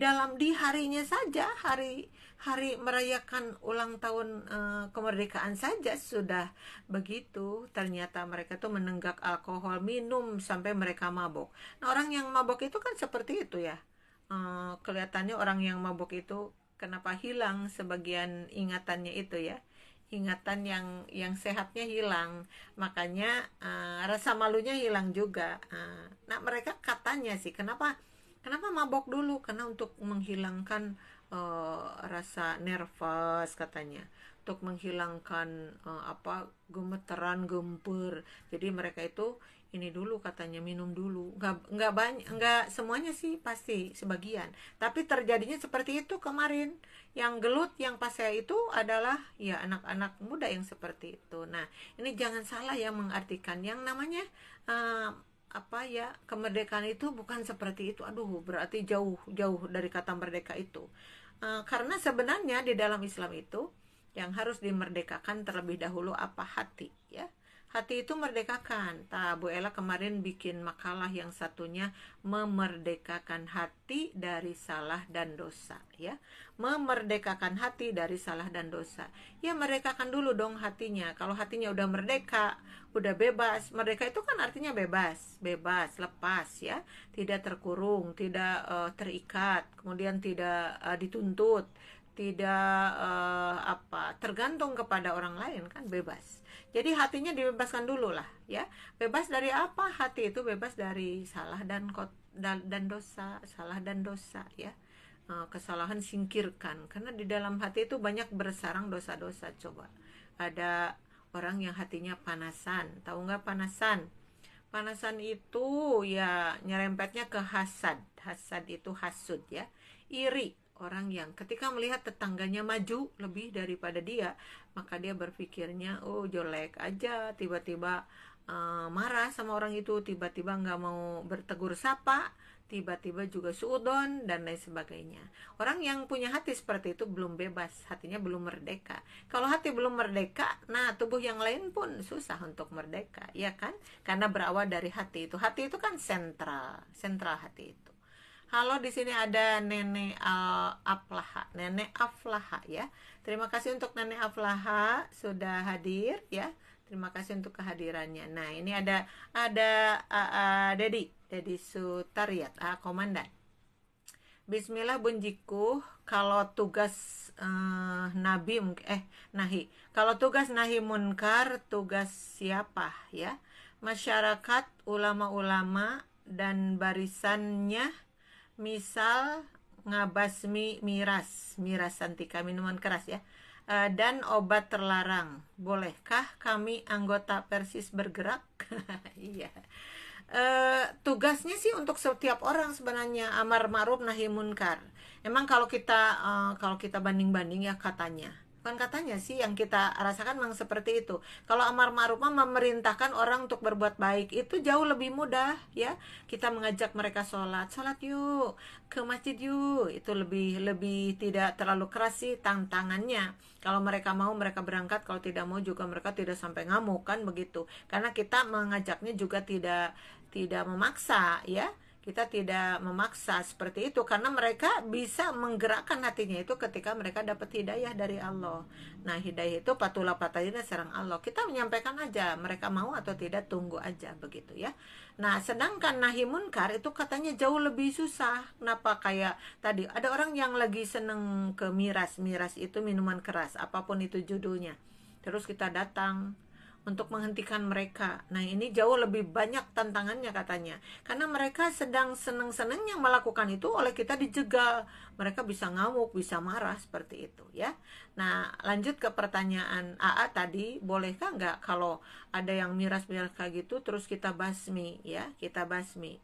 harinya saja, hari hari merayakan ulang tahun kemerdekaan saja sudah begitu. Ternyata mereka tuh menenggak alkohol, minum sampai mereka mabok. Nah, orang yang mabok itu kan seperti itu ya. Kelihatannya orang yang mabok itu kenapa hilang sebagian ingatannya itu ya, ingatan yang sehatnya hilang, makanya rasa malunya hilang juga. Nah mereka katanya sih kenapa kenapa mabok dulu, karena untuk menghilangkan rasa nervous katanya, untuk menghilangkan apa, gemeteran, gemper. Jadi mereka itu ini dulu katanya, minum dulu, nggak banyak, nggak semuanya sih, pasti sebagian, tapi terjadinya seperti itu kemarin. Yang gelut yang pas saya itu adalah ya anak-anak muda yang seperti itu. Nah ini jangan salah ya mengartikan yang namanya uh, apa ya, kemerdekaan itu bukan seperti itu. Aduh, berarti jauh jauh dari kata merdeka itu. Karena sebenarnya di dalam Islam itu yang harus dimerdekakan terlebih dahulu apa, hati ya. Hati itu merdekakan. Bu Ella kemarin bikin makalah yang satunya, memerdekakan hati dari salah dan dosa ya. Memerdekakan hati dari salah dan dosa. Ya merdekakan dulu dong hatinya. Kalau hatinya udah merdeka, udah bebas. Merdeka itu kan artinya bebas, bebas, lepas ya. Tidak terkurung, tidak terikat, kemudian tidak dituntut, tidak apa, tergantung kepada orang lain, kan bebas. Jadi hatinya dibebaskan dulu lah ya. Bebas dari apa? Hati itu bebas dari salah dan dosa, salah dan dosa ya. Kesalahan singkirkan, karena di dalam hati itu banyak bersarang dosa-dosa. Coba ada orang yang hatinya panasan, tahu nggak panasan? Panasan itu ya nyerempetnya ke hasad. Hasad itu hasud ya. Iri. Orang yang ketika melihat tetangganya maju lebih daripada dia, maka dia berpikirnya, oh jelek aja, tiba-tiba marah sama orang itu, tiba-tiba nggak mau bertegur sapa, tiba-tiba juga suudon dan lain sebagainya. Orang yang punya hati seperti itu belum bebas, hatinya belum merdeka. Kalau hati belum merdeka, nah tubuh yang lain pun susah untuk merdeka, ya kan? Karena berawal dari hati itu. Hati itu kan sentral hati itu. Halo, di sini ada Nenek Aflaha, Nenek Aflaha ya. Terima kasih untuk Nenek Aflaha sudah hadir ya. Terima kasih untuk kehadirannya. Nah, ini ada Dedi Sutariat, komandan. Bismillah bunjiku, kalau tugas nabi nahi. Kalau tugas nahi munkar, tugas siapa ya? Masyarakat, ulama-ulama dan barisannya. Misal ngabasmi miras santika, minuman keras ya, dan obat terlarang. Bolehkah kami anggota Persis bergerak? Iya. Tugasnya sih untuk setiap orang sebenarnya, amar ma'ruf nahi munkar. Emang kalau kita banding-banding ya, bukan katanya sih, yang kita rasakan memang seperti itu. Kalau amar ma'ruf memerintahkan orang untuk berbuat baik, itu jauh lebih mudah ya. Kita mengajak mereka sholat yuk, ke masjid yuk, itu lebih tidak terlalu keras sih tantangannya. Kalau mereka mau, mereka berangkat. Kalau tidak mau juga mereka tidak sampai ngamuk, kan begitu. Karena kita mengajaknya juga tidak memaksa ya. Kita tidak memaksa seperti itu, karena mereka bisa menggerakkan hatinya itu ketika mereka dapat hidayah dari Allah. Nah, hidayah itu patulah patahina serang Allah. Kita menyampaikan aja, mereka mau atau tidak, tunggu aja begitu ya. Nah, sedangkan nahi munkar itu katanya jauh lebih susah. Kenapa? Kayak tadi ada orang yang lagi seneng ke miras itu minuman keras, apapun itu judulnya. Terus kita datang untuk menghentikan mereka. Nah, ini jauh lebih banyak tantangannya katanya. Karena mereka sedang seneng-senengnya melakukan itu, oleh kita dijegal. Mereka bisa ngamuk, bisa marah seperti itu ya. Nah, lanjut ke pertanyaan AA tadi, bolehkah nggak kalau ada yang miras-miras kayak gitu terus kita basmi ya, kita basmi.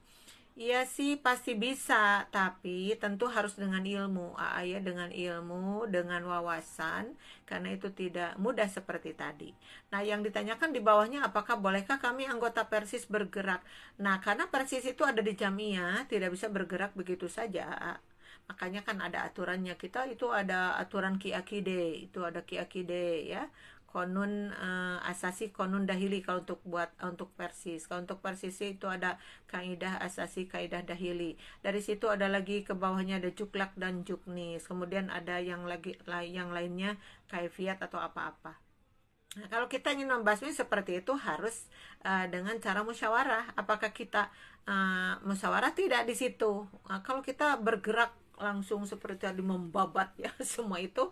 Iya sih pasti bisa, tapi tentu harus dengan ilmu, ya, dengan ilmu, dengan wawasan, karena itu tidak mudah seperti tadi. Nah, yang ditanyakan di bawahnya, apakah bolehkah kami anggota Persis bergerak? Nah, karena Persis itu ada di Jamiah, tidak bisa bergerak begitu saja. Makanya kan ada aturannya. Kita itu ada aturan Qiakide, itu ada Qiakide ya. Konun asasi, konun dahili kalau untuk Persis. Kalau untuk Persis itu ada kaidah asasi, kaidah dahili. Dari situ ada lagi ke bawahnya ada juklak dan juknis. Kemudian ada yang lainnya kaifiat atau apa-apa. Nah, kalau kita ingin membahasnya seperti itu harus dengan cara musyawarah. Apakah kita musyawarah tidak di situ? Kalau kita bergerak langsung seperti tadi membabat ya semua itu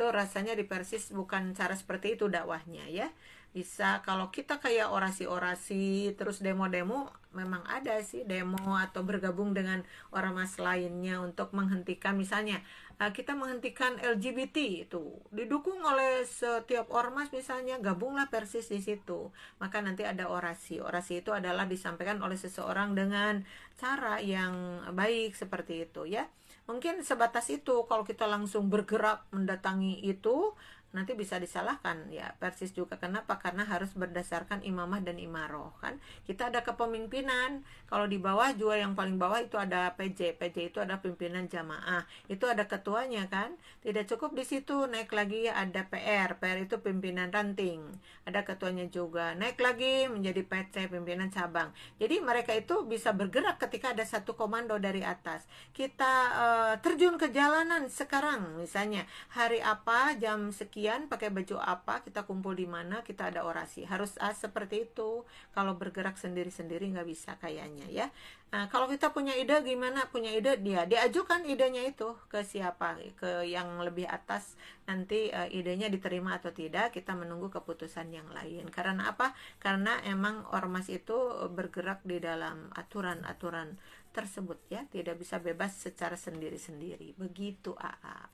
rasanya di Persis bukan cara seperti itu dakwahnya ya. Bisa kalau kita kayak orasi-orasi terus demo-demo, memang ada sih demo atau bergabung dengan ormas lainnya untuk menghentikan, misalnya kita menghentikan LGBT, itu didukung oleh setiap ormas, misalnya gabunglah Persis di situ. Maka nanti ada orasi itu adalah disampaikan oleh seseorang dengan cara yang baik seperti itu ya. Mungkin sebatas itu. Kalau kita langsung bergerak mendatangi itu, nanti bisa disalahkan ya Persis juga. Kenapa? Karena harus berdasarkan imamah dan imaroh kan. Kita ada kepemimpinan. Kalau di bawah juga, yang paling bawah itu ada PJ itu ada pimpinan jamaah, itu ada ketuanya kan. Tidak cukup di situ, naik lagi ada PR itu pimpinan ranting, ada ketuanya juga. Naik lagi menjadi PC, pimpinan cabang. Jadi mereka itu bisa bergerak ketika ada satu komando dari atas. Kita terjun ke jalanan sekarang, misalnya hari apa, jam sekian, pakai baju apa, kita kumpul di mana, kita ada orasi. Harus seperti itu. Kalau bergerak sendiri-sendiri nggak bisa kayaknya ya. Nah, kalau kita punya ide, gimana? Punya ide, diajukan idenya itu ke siapa, ke yang lebih atas. Nanti idenya diterima atau tidak, kita menunggu keputusan yang lain. Karena apa? Karena emang ormas itu bergerak di dalam aturan-aturan tersebut ya, tidak bisa bebas secara sendiri-sendiri. Begitu AA.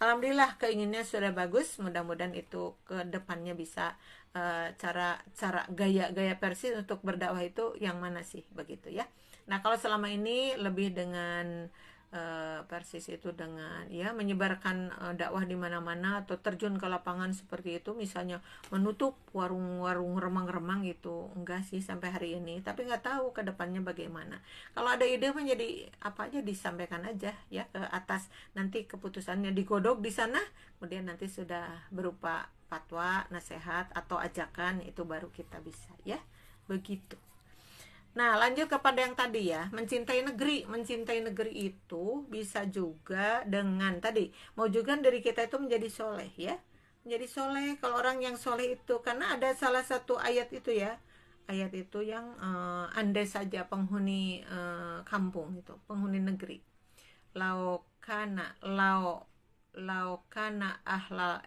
Alhamdulillah keinginannya sudah bagus, mudah-mudahan itu ke depannya bisa cara gaya Persis untuk berdakwah itu yang mana sih begitu ya. Nah, kalau selama ini lebih dengan Persis itu dengan ya menyebarkan dakwah di mana-mana atau terjun ke lapangan seperti itu, misalnya menutup warung-warung remang-remang gitu, enggak sih sampai hari ini, tapi nggak tahu ke depannya bagaimana. Kalau ada ide menjadi apa aja disampaikan aja ya ke atas, nanti keputusannya digodok di sana, kemudian nanti sudah berupa fatwa, nasihat atau ajakan, itu baru kita bisa ya begitu. Nah, lanjut kepada yang tadi ya, mencintai negeri. Mencintai negeri itu bisa juga dengan tadi, mau juga dari kita itu menjadi soleh ya. Menjadi soleh, kalau orang yang soleh itu, karena ada salah satu ayat itu ya, ayat itu yang andai saja penghuni kampung itu, penghuni negeri. Laukana ahlal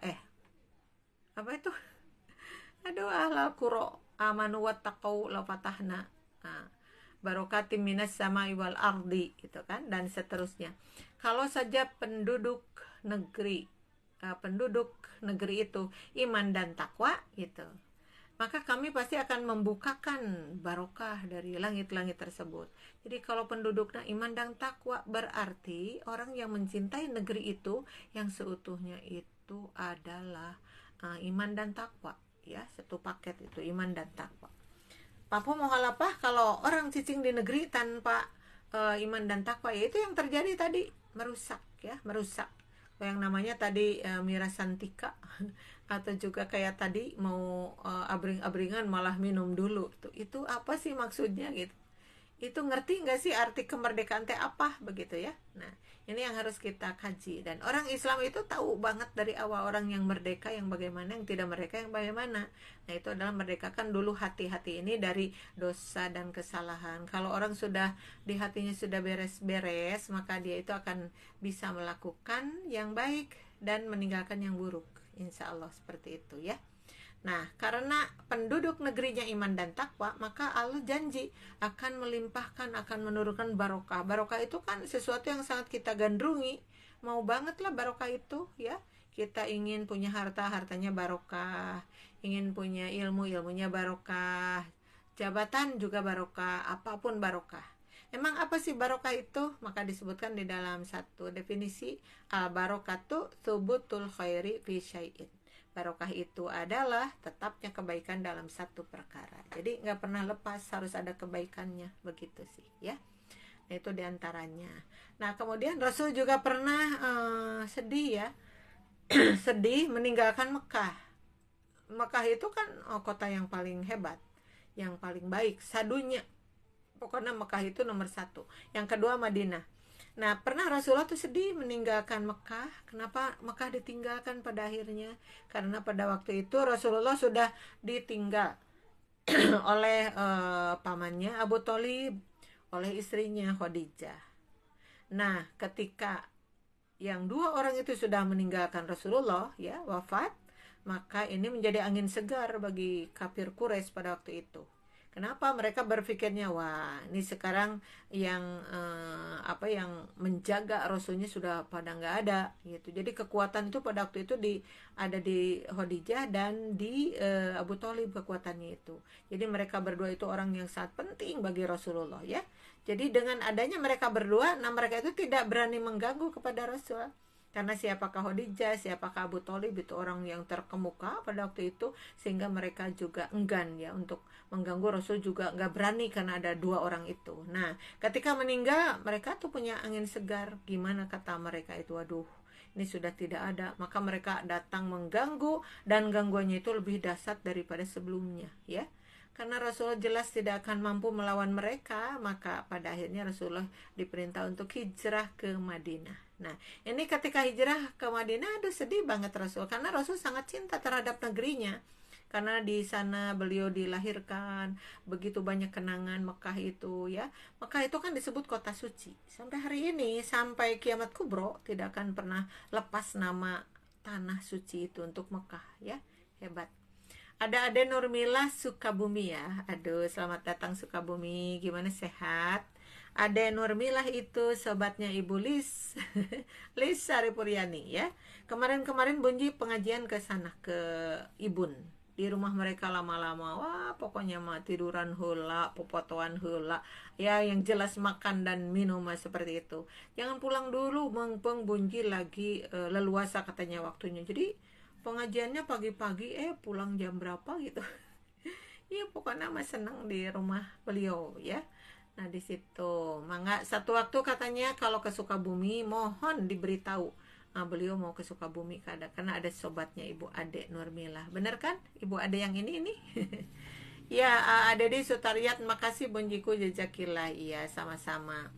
apa itu? Aduh, ahlal kuro amanu wattaqau la fatahna barokatim minas sama iwal ardi gitu kan, dan seterusnya. Kalau saja penduduk negeri itu iman dan takwa gitu, maka kami pasti akan membukakan barokah dari langit-langit tersebut. Jadi kalau penduduknya iman dan takwa, berarti orang yang mencintai negeri itu yang seutuhnya itu adalah iman dan takwa ya, satu paket itu iman dan takwa. Papu mau hal apa kalau orang cicing di negeri tanpa iman dan takwa, ya itu yang terjadi tadi, merusak ya, merusak. Yang namanya tadi Mira Santika atau juga kayak tadi mau abring-abringan malah minum dulu. Itu apa sih maksudnya gitu? Itu ngerti nggak sih arti kemerdekaan teh apa begitu ya? Nah, ini yang harus kita kaji, dan orang Islam itu tahu banget dari awal orang yang merdeka yang bagaimana, yang tidak merdeka yang bagaimana. Nah, itu adalah merdekakan dulu hati-hati ini dari dosa dan kesalahan. Kalau orang sudah di hatinya sudah beres-beres, maka dia itu akan bisa melakukan yang baik dan meninggalkan yang buruk. Insya Allah seperti itu ya. Nah, karena penduduk negerinya iman dan takwa, maka Allah janji akan melimpahkan, akan menurunkan barokah. Barokah itu kan sesuatu yang sangat kita gandrungi. Mau banget lah barokah itu ya. Kita ingin punya harta, hartanya barokah. Ingin punya ilmu, ilmunya barokah. Jabatan juga barokah, apapun barokah. Emang apa sih barokah itu? Maka disebutkan di dalam satu definisi, al-barokatu thubutul khairi fi syai'in. Barokah itu adalah tetapnya kebaikan dalam satu perkara. Jadi nggak pernah lepas, harus ada kebaikannya, begitu sih ya. Nah, itu diantaranya. Nah, kemudian Rasul juga pernah sedih ya, sedih meninggalkan Mekah. Mekah itu kan kota yang paling hebat, yang paling baik, sadunya. Pokoknya Mekah itu nomor satu. Yang kedua Madinah. Nah, pernah Rasulullah tuh sedih meninggalkan Mekah. Kenapa Mekah ditinggalkan pada akhirnya? Karena pada waktu itu Rasulullah sudah ditinggal oleh pamannya Abu Thalib, oleh istrinya Khadijah. Nah, ketika yang dua orang itu sudah meninggalkan Rasulullah ya, wafat, maka ini menjadi angin segar bagi kafir Quraisy pada waktu itu. Kenapa mereka berpikirnya, wah ini sekarang yang yang menjaga Rasulnya sudah pada nggak ada gitu. Jadi kekuatan itu pada waktu itu ada di Khadijah dan di Abu Thalib kekuatannya itu. Jadi mereka berdua itu orang yang sangat penting bagi Rasulullah ya. Jadi dengan adanya mereka berdua, nah mereka itu tidak berani mengganggu kepada Rasul. Karena siapakah Khadijah, siapakah Abu Thalib, itu orang yang terkemuka pada waktu itu, sehingga mereka juga enggan ya untuk mengganggu Rasul, juga nggak berani karena ada dua orang itu. Nah, ketika meninggal mereka tuh punya angin segar. Gimana kata mereka itu, waduh ini sudah tidak ada, maka mereka datang mengganggu, dan gangguannya itu lebih dahsyat daripada sebelumnya ya. Karena Rasulullah jelas tidak akan mampu melawan mereka, maka pada akhirnya Rasulullah diperintah untuk hijrah ke Madinah. Nah, ini ketika hijrah ke Madinah, aduh sedih banget Rasul, karena Rasul sangat cinta terhadap negerinya. Karena di sana beliau dilahirkan, begitu banyak kenangan Mekah itu ya. Mekah itu kan disebut kota suci. Sampai hari ini, sampai kiamat kubro, tidak akan pernah lepas nama tanah suci itu untuk Mekah ya. Hebat. Ada Ade Nurmila Sukabumi ya. Aduh, selamat datang Sukabumi. Gimana, sehat? Ade Nurmilah itu sobatnya Ibu Lis. Lis Saripuriani ya. Kemarin-kemarin Bunji pengajian ke sana ke Ibun. Di rumah mereka lama-lama. Wah, pokoknya mah tiduran heula, popotoan heula. Ya, yang jelas makan dan minum mah seperti itu. Jangan pulang dulu, mengpeng Bunji lagi leluasa katanya waktunya. Jadi pengajiannya pagi-pagi, pulang jam berapa gitu. Iya, pokoknya mah senang di rumah beliau ya. Nah, di situ. Mangga satu waktu katanya kalau ke Sukabumi mohon diberitahu. Nah, beliau mau ke Sukabumi karena ada sobatnya Ibu Ade Nurmilah. Bener kan? Ibu Ade yang ini. Ya, Ade di Sutariat, makasih Bunjiku jajakillah. Iya, sama-sama.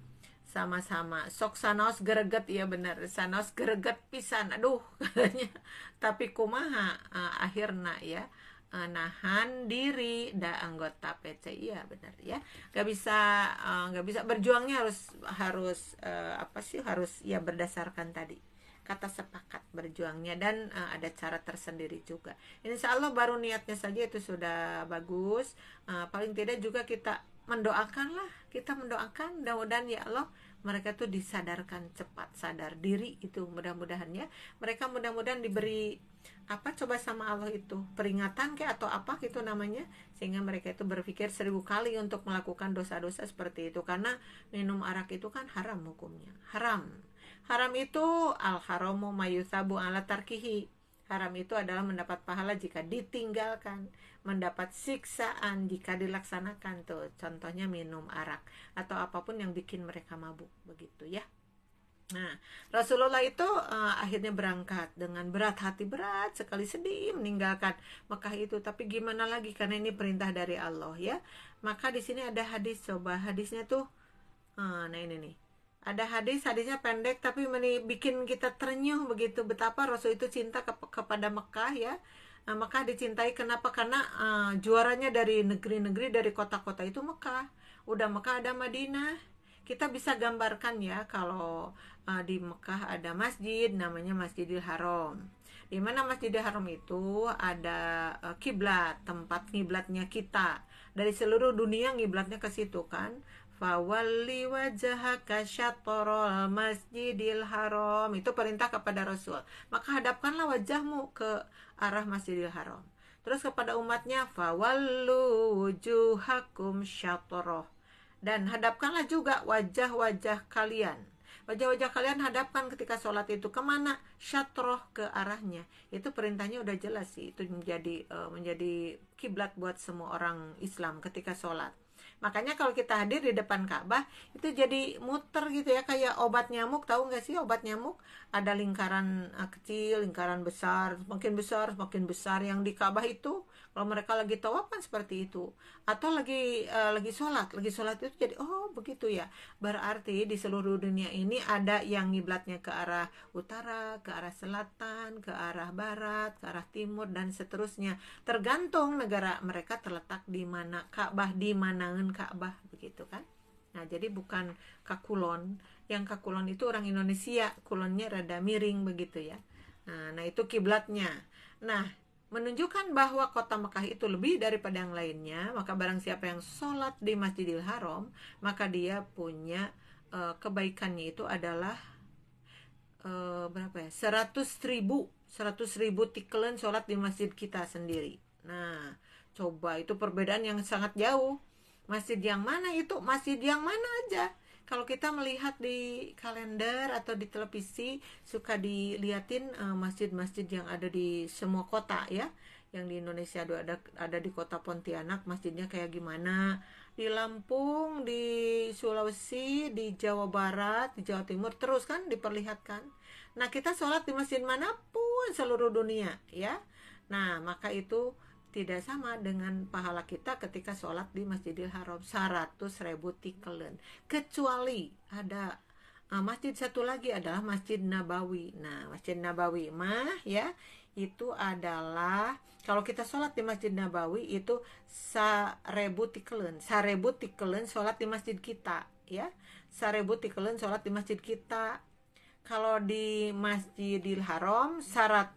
Sama-sama. Sok sanos greget, iya bener. Sanos greget pisan. Aduh, katanya. Tapi kumaha akhirna ya. Nahan diri da anggota PC, iya benar ya. Gak bisa berjuangnya harus apa sih, harus ya berdasarkan tadi kata sepakat berjuangnya, dan ada cara tersendiri juga. Insya Allah baru niatnya saja itu sudah bagus. Paling tidak juga kita mendoakan mudah-mudahan ya Allah mereka tuh disadarkan cepat sadar diri, itu mudah-mudahan ya. Mereka mudah-mudahan diberi apa coba sama Allah itu peringatan kayak atau apa gitu namanya, sehingga mereka itu berpikir 1000 kali untuk melakukan dosa-dosa seperti itu. Karena minum arak itu kan haram hukumnya, haram itu al haramu mayusabu ala tarkihi. Haram itu adalah mendapat pahala jika ditinggalkan, mendapat siksaan jika dilaksanakan. Tuh contohnya minum arak atau apapun yang bikin mereka mabuk begitu ya. Nah, Rasulullah itu akhirnya berangkat dengan berat hati, berat sekali, sedih meninggalkan Mekah itu. Tapi gimana lagi, karena ini perintah dari Allah ya. Maka di sini ada hadis, coba hadisnya tuh. Nah ini nih. Ada hadisnya pendek tapi bikin kita terenyuh begitu betapa Rasul itu cinta kepada Mekah ya. Nah, Mekah dicintai kenapa? Karena juaranya dari negeri-negeri, dari kota-kota itu Mekah. Udah Mekah ada Madinah. Kita bisa gambarkan ya, kalau di Mekah ada masjid namanya Masjidil Haram. Di mana Masjidil Haram itu ada kiblat, tempat kiblatnya kita. Dari seluruh dunia ngiblatnya ke situ kan. Fawalli wajhaka syatrul Masjidil Haram. Itu perintah kepada Rasul. Maka hadapkanlah wajahmu ke arah Masjidil Haram. Terus kepada umatnya, fawallu wujuhakum syatroh. Dan hadapkanlah juga wajah-wajah kalian. Wajah-wajah kalian hadapkan ketika sholat itu kemana? Syatroh, ke arahnya. Itu perintahnya udah jelas sih. Itu menjadi kiblat buat semua orang Islam ketika sholat. Makanya kalau kita hadir di depan Ka'bah itu jadi muter gitu ya, kayak obat nyamuk. Tahu nggak sih obat nyamuk? Ada lingkaran kecil, lingkaran besar, semakin besar yang di Ka'bah itu. Kalau mereka lagi tawaf kan seperti itu. Atau lagi sholat itu jadi begitu ya. Berarti di seluruh dunia ini ada yang ngiblatnya ke arah utara, ke arah selatan, ke arah barat, ke arah timur, dan seterusnya. Tergantung negara mereka terletak di mana Ka'bah, di manangan Ka'bah begitu kan. Nah, jadi bukan kakulon. Yang kakulon itu orang Indonesia, kulonnya rada miring begitu ya. Nah itu kiblatnya. Nah, menunjukkan bahwa kota Mekah itu lebih daripada yang lainnya. Maka barang siapa yang sholat di Masjidil Haram, maka dia punya kebaikannya itu adalah berapa ya? 100.000 tikelan sholat di masjid kita sendiri. Nah, coba itu perbedaan yang sangat jauh. Masjid yang mana itu? Masjid yang mana aja? Kalau kita melihat di kalender atau di televisi, suka diliatin masjid-masjid yang ada di semua kota ya. Yang di Indonesia ada di kota Pontianak, masjidnya kayak gimana. Di Lampung, di Sulawesi, di Jawa Barat, di Jawa Timur, terus kan diperlihatkan. Nah, kita sholat di masjid manapun seluruh dunia ya. Nah, maka itu tidak sama dengan pahala kita ketika sholat di Masjidil Haram, 100.000 tikelen. Kecuali ada masjid satu lagi adalah Masjid Nabawi. Nah, Masjid Nabawi mah ya, itu adalah kalau kita sholat di Masjid Nabawi itu 1.000 tikelen. 1.000 tikelen sholat di masjid kita ya. 1.000 tikelen sholat di masjid kita. Kalau di Masjidil Haram 100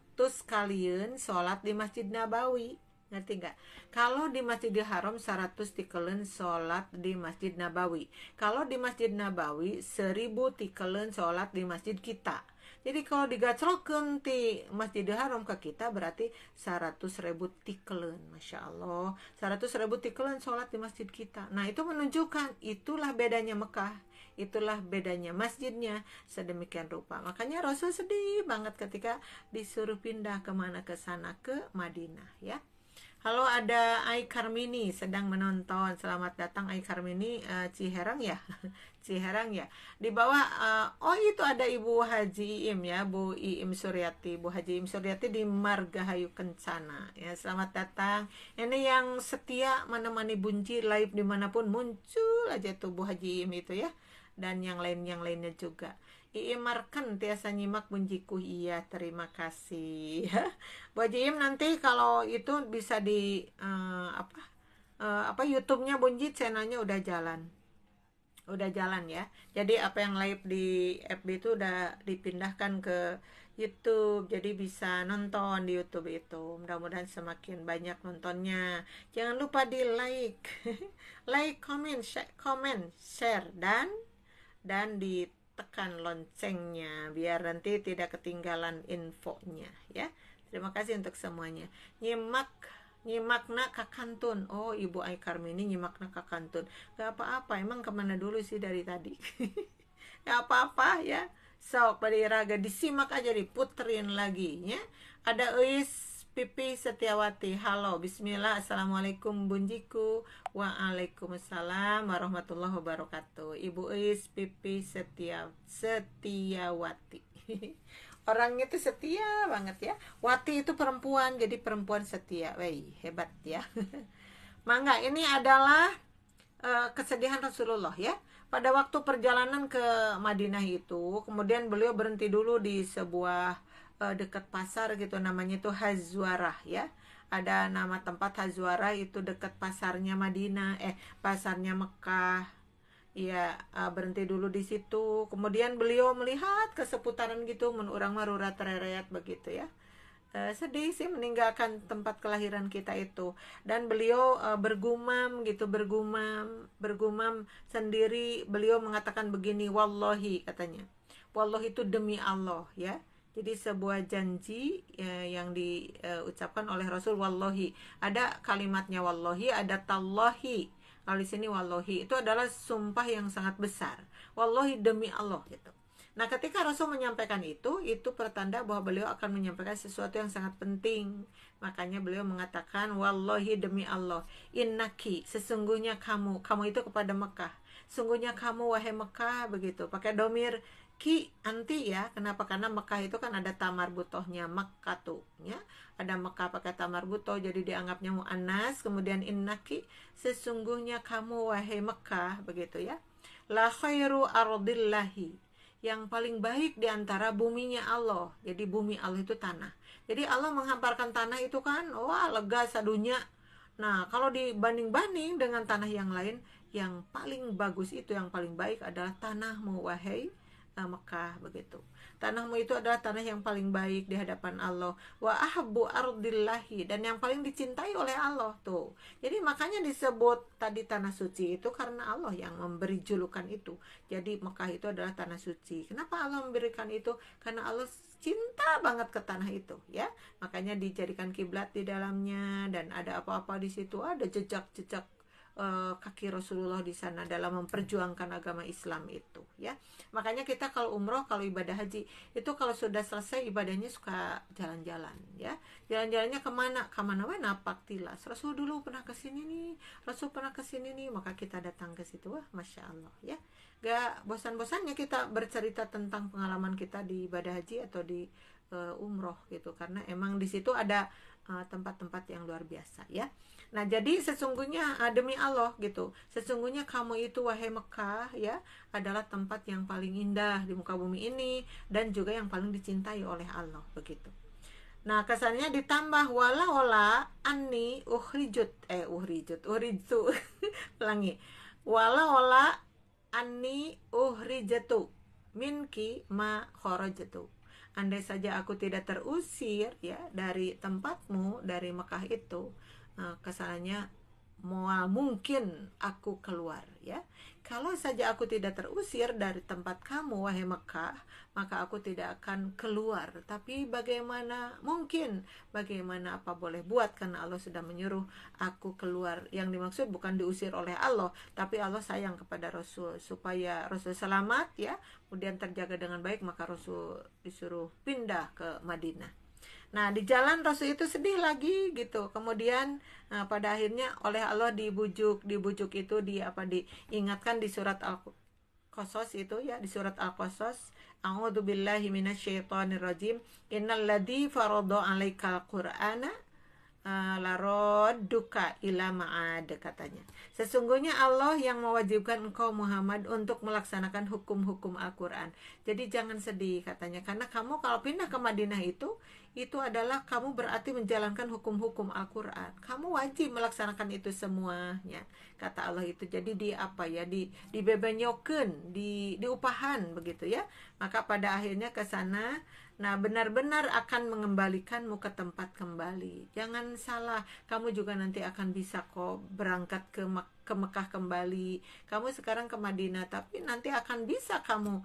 kalian sholat di Masjid Nabawi. Ngerti nggak? Kalau di Masjidil Haram 100 tikelen sholat di Masjid Nabawi. Kalau di Masjid Nabawi 1000 tikelen sholat di masjid kita. Jadi kalau digacrokeun ti Masjidil Haram ke kita berarti 100.000 tikelen. Masya Allah, 100.000 tikelen sholat di masjid kita. Nah itu menunjukkan itulah bedanya Mekah, itulah bedanya masjidnya, sedemikian rupa. Makanya Rasul sedih banget ketika disuruh pindah kemana, ke sana, ke Madinah ya. Halo, ada Ai Karmini sedang menonton. Selamat datang Ai Karmini, Ciherang ya. Ciherang ya. Di bawah oh itu ada Ibu Haji Iim ya, Bu Iim Suryati. Bu Haji Iim Suryati di Margahayu Kencana. Ya, selamat datang. Ini yang setia menemani Bunji live dimanapun, muncul aja tuh Bu Haji Iim itu ya. Dan yang lainnya juga. Iimarkan tiasa nyimak Bunjiku. Iya, terima kasih. Bu Haji Im, nanti kalau itu bisa di YouTube-nya Bunji, channelnya udah jalan ya. Jadi apa yang live di FB itu udah dipindahkan ke YouTube, jadi bisa nonton di YouTube itu. Mudah-mudahan semakin banyak nontonnya. Jangan lupa di like, like, comment, share, dan ditekan loncengnya biar nanti tidak ketinggalan infonya ya. Terima kasih untuk semuanya. Nyimakna kakantun. Oh, Ibu Ai Karmini nyimakna kakantun. Gak apa-apa, emang kemana dulu sih dari tadi? Gak apa-apa ya. Sok pada raga disimak aja, diputerin lagi ya. Ada Eis Pipi Setiawati. Halo, bismillah, assalamualaikum Bunjiku. Waalaikumsalam warahmatullahi wabarakatuh. Ibu Eis Pipi Setiawati. Orangnya tuh setia banget ya. Wati itu perempuan, jadi perempuan setia. Wih, hebat ya. Mangga, ini adalah kesedihan Rasulullah ya. Pada waktu perjalanan ke Madinah itu, kemudian beliau berhenti dulu di sebuah dekat pasar gitu, namanya itu Hazwarah ya. Ada nama tempat Hazwarah itu dekat pasarnya Madinah, pasarnya Mekah. Iya, berhenti dulu di situ. Kemudian beliau melihat ke seputaran gitu, mun urang mah rurat tereret begitu ya. Sedih sih meninggalkan tempat kelahiran kita itu. Dan beliau bergumam gitu, bergumam sendiri. Beliau mengatakan begini, wallahi katanya. Wallahi itu demi Allah ya. Jadi sebuah janji ya, yang diucapkan oleh Rasul, wallahi. Ada kalimatnya wallahi, ada tallahi. Kalau di sini wallahi itu adalah sumpah yang sangat besar. Wallahi demi Allah gitu. Nah, ketika Rasul menyampaikan itu pertanda bahwa beliau akan menyampaikan sesuatu yang sangat penting. Makanya beliau mengatakan wallahi demi Allah, innaki, sesungguhnya kamu itu kepada Mekah. Sungguhnya kamu wahai Mekah, begitu. Pakai domir ki anti ya. Kenapa? Karena Mekah itu kan ada tamar butohnya, Mekah tuh ya. Ada Mekah pakai tamar butoh, jadi dianggapnya muannas. Kemudian innaki, sesungguhnya kamu wahai Mekah, begitu ya. La khairu ardillahi, yang paling baik di antara buminya Allah. Jadi bumi Allah itu tanah. Jadi Allah menghamparkan tanah itu kan, wah lega sadunya. Nah, kalau dibanding-banding dengan tanah yang lain, yang paling bagus itu, yang paling baik adalah tanahmu wahai Mekah, begitu. Tanahmu itu adalah tanah yang paling baik di hadapan Allah. Wa ahabbu ardillahi, dan yang paling dicintai oleh Allah tuh. Jadi makanya disebut tadi tanah suci itu karena Allah yang memberi julukan itu. Jadi Mekah itu adalah tanah suci. Kenapa Allah memberikan itu? Karena Allah cinta banget ke tanah itu ya. Makanya dijadikan kiblat di dalamnya, dan ada apa-apa di situ, ada jejak-jejak kaki Rasulullah di sana dalam memperjuangkan agama Islam itu ya. Makanya kita kalau umroh, kalau ibadah haji itu kalau sudah selesai ibadahnya suka jalan-jalan ya. Jalan-jalannya kemana we napak tilas. Rasul dulu pernah ke sini nih, Rasul pernah ke sini nih, maka kita datang ke situ. Wah, masya Allah ya. Gak bosan-bosannya kita bercerita tentang pengalaman kita di ibadah haji atau di umroh gitu, karena emang di situ ada tempat-tempat yang luar biasa ya. Nah, jadi sesungguhnya demi Allah gitu, sesungguhnya kamu itu wahai Mekah ya, adalah tempat yang paling indah di muka bumi ini, dan juga yang paling dicintai oleh Allah, begitu. Nah, kesannya ditambah wala anni uhritu pelangi, wala anni uhrijatu minki ma kharajatu. andai saja aku tidak terusir ya dari tempatmu, dari Mekah itu, kesannya mual mungkin aku keluar ya. Kalau saja aku tidak terusir dari tempat kamu wahai Mekah, maka aku tidak akan keluar. Tapi bagaimana mungkin, bagaimana apa boleh buat, karena Allah sudah menyuruh aku keluar. Yang dimaksud bukan diusir oleh Allah, tapi Allah sayang kepada Rasul supaya Rasul selamat ya, kemudian terjaga dengan baik, maka Rasul disuruh pindah ke Madinah. Nah, di jalan Rasul itu sedih lagi gitu. Kemudian pada akhirnya oleh Allah dibujuk itu diingatkan di surat Al-Qasas itu ya, di surat Al-Qasas, A'udzubillahi minasyaitonirrajim. Innalladzi farada 'alaikal Qur'ana larodduka ila ma'ad, katanya. Sesungguhnya Allah yang mewajibkan engkau Muhammad untuk melaksanakan hukum-hukum Al-Quran. Jadi jangan sedih, katanya, karena kamu kalau pindah ke Madinah itu adalah kamu berarti menjalankan hukum-hukum Al-Quran. Kamu wajib melaksanakan itu semuanya, kata Allah itu. Jadi dibebenyokeun, diupahan begitu ya. Maka pada akhirnya ke sana, nah, benar-benar akan mengembalikanmu ke tempat kembali. Jangan salah, kamu juga nanti akan bisa kok berangkat ke Mekah kembali. Kamu sekarang ke Madinah, tapi nanti akan bisa kamu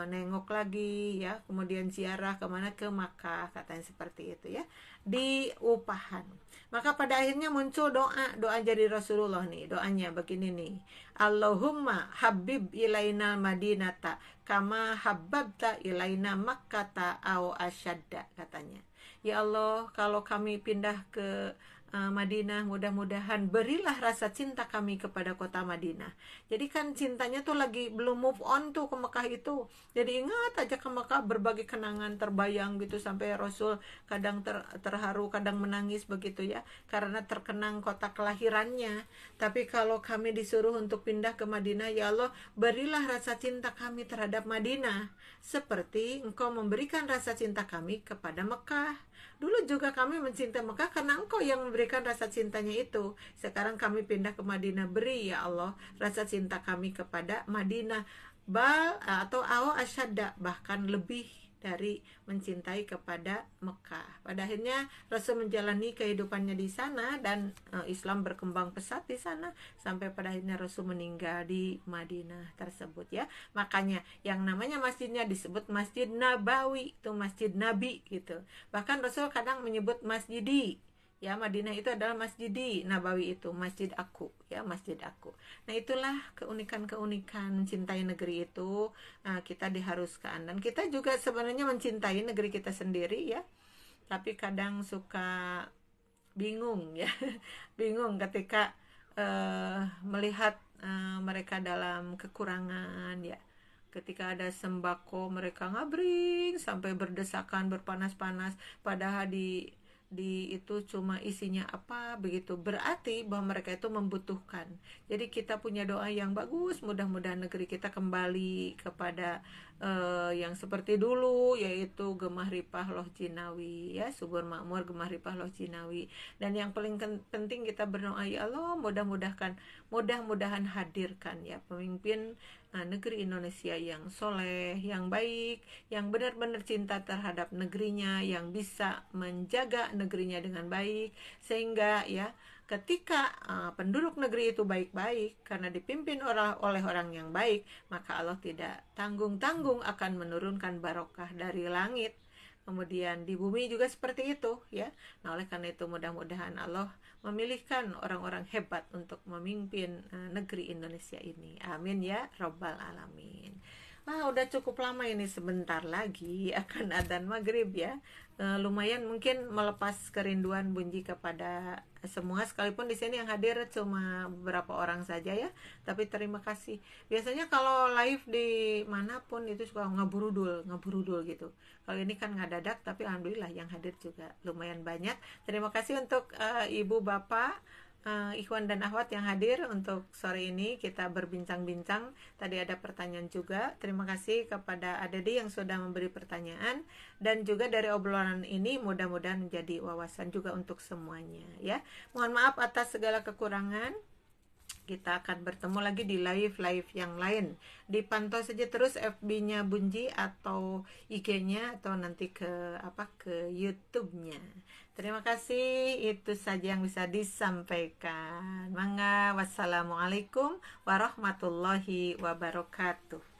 nengok lagi ya, kemudian ziarah kemana, ke Makkah, katanya seperti itu ya, di upahan. Maka pada akhirnya muncul doa jadi Rasulullah nih, doanya begini nih, Allahumma habib ilaina madinata kama habbabta ilaina makkata au asyadda, katanya. Ya Allah, kalau kami pindah ke Madinah, mudah-mudahan berilah rasa cinta kami kepada kota Madinah. Jadi kan cintanya tuh lagi belum move on tuh ke Mekah itu. Jadi ingat aja ke Mekah, berbagai kenangan terbayang gitu, sampai Rasul kadang terharu, kadang menangis begitu ya, karena terkenang kota kelahirannya. Tapi kalau kami disuruh untuk pindah ke Madinah, ya Allah, berilah rasa cinta kami terhadap Madinah seperti Engkau memberikan rasa cinta kami kepada Mekah. Dulu juga kami mencintai Mekah karena Engkau yang memberikan rasa cintanya itu. Sekarang kami pindah ke Madinah, beri ya Allah rasa cinta kami kepada Madinah, atau asyadda, bahkan lebih dari mencintai kepada Mekah. Pada akhirnya Rasul menjalani kehidupannya di sana, dan Islam berkembang pesat di sana sampai pada akhirnya Rasul meninggal di Madinah tersebut ya. Makanya yang namanya masjidnya disebut Masjid Nabawi, itu Masjid Nabi gitu. Bahkan Rasul kadang menyebut Masjidi ya, Madinah itu adalah Masjidi, Nabawi itu masjid aku ya, masjid aku. Nah, itulah keunikan-keunikan mencintai negeri itu. Kita diharuskan, dan kita juga sebenarnya mencintai negeri kita sendiri ya, tapi kadang suka bingung ya bingung ketika melihat mereka dalam kekurangan ya. Ketika ada sembako, mereka ngabring sampai berdesakan, berpanas-panas, padahal di itu cuma isinya apa begitu, berarti bahwa mereka itu membutuhkan. Jadi kita punya doa yang bagus, mudah-mudahan negeri kita kembali kepada yang seperti dulu, yaitu gemah ripah loh jinawi ya, subur makmur gemah ripah loh jinawi. Dan yang paling penting kita berdoa, ya Allah, mudah-mudahan hadirkan ya pemimpin negeri Indonesia yang soleh, yang baik, yang benar-benar cinta terhadap negerinya, yang bisa menjaga negerinya dengan baik, sehingga ya ketika penduduk negeri itu baik-baik karena dipimpin oleh orang yang baik, maka Allah tidak tanggung-tanggung akan menurunkan barokah dari langit. Kemudian di bumi juga seperti itu ya. Nah, oleh karena itu mudah-mudahan Allah memilihkan orang-orang hebat untuk memimpin negeri Indonesia ini. Amin ya Rabbal Alamin. Wah, udah cukup lama ini, sebentar lagi akan adzan maghrib ya. Lumayan mungkin melepas kerinduan Bunji kepada semua, sekalipun di sini yang hadir cuma beberapa orang saja ya. Tapi terima kasih. Biasanya kalau live di manapun itu suka ngeburudul gitu. Kalau ini kan ngadadak, tapi alhamdulillah yang hadir juga lumayan banyak. Terima kasih untuk ibu bapak, Ikhwan dan Akhwat yang hadir untuk sore ini kita berbincang-bincang. Tadi ada pertanyaan juga. Terima kasih kepada Adedi yang sudah memberi pertanyaan, dan juga dari obrolan ini mudah-mudahan menjadi wawasan juga untuk semuanya ya. Mohon maaf atas segala kekurangan. Kita akan bertemu lagi di live-live yang lain. Dipantau saja terus FB-nya Bunji atau IG-nya atau nanti ke YouTube-nya. Terima kasih, itu saja yang bisa disampaikan. Mangga, wassalamualaikum warahmatullahi wabarakatuh.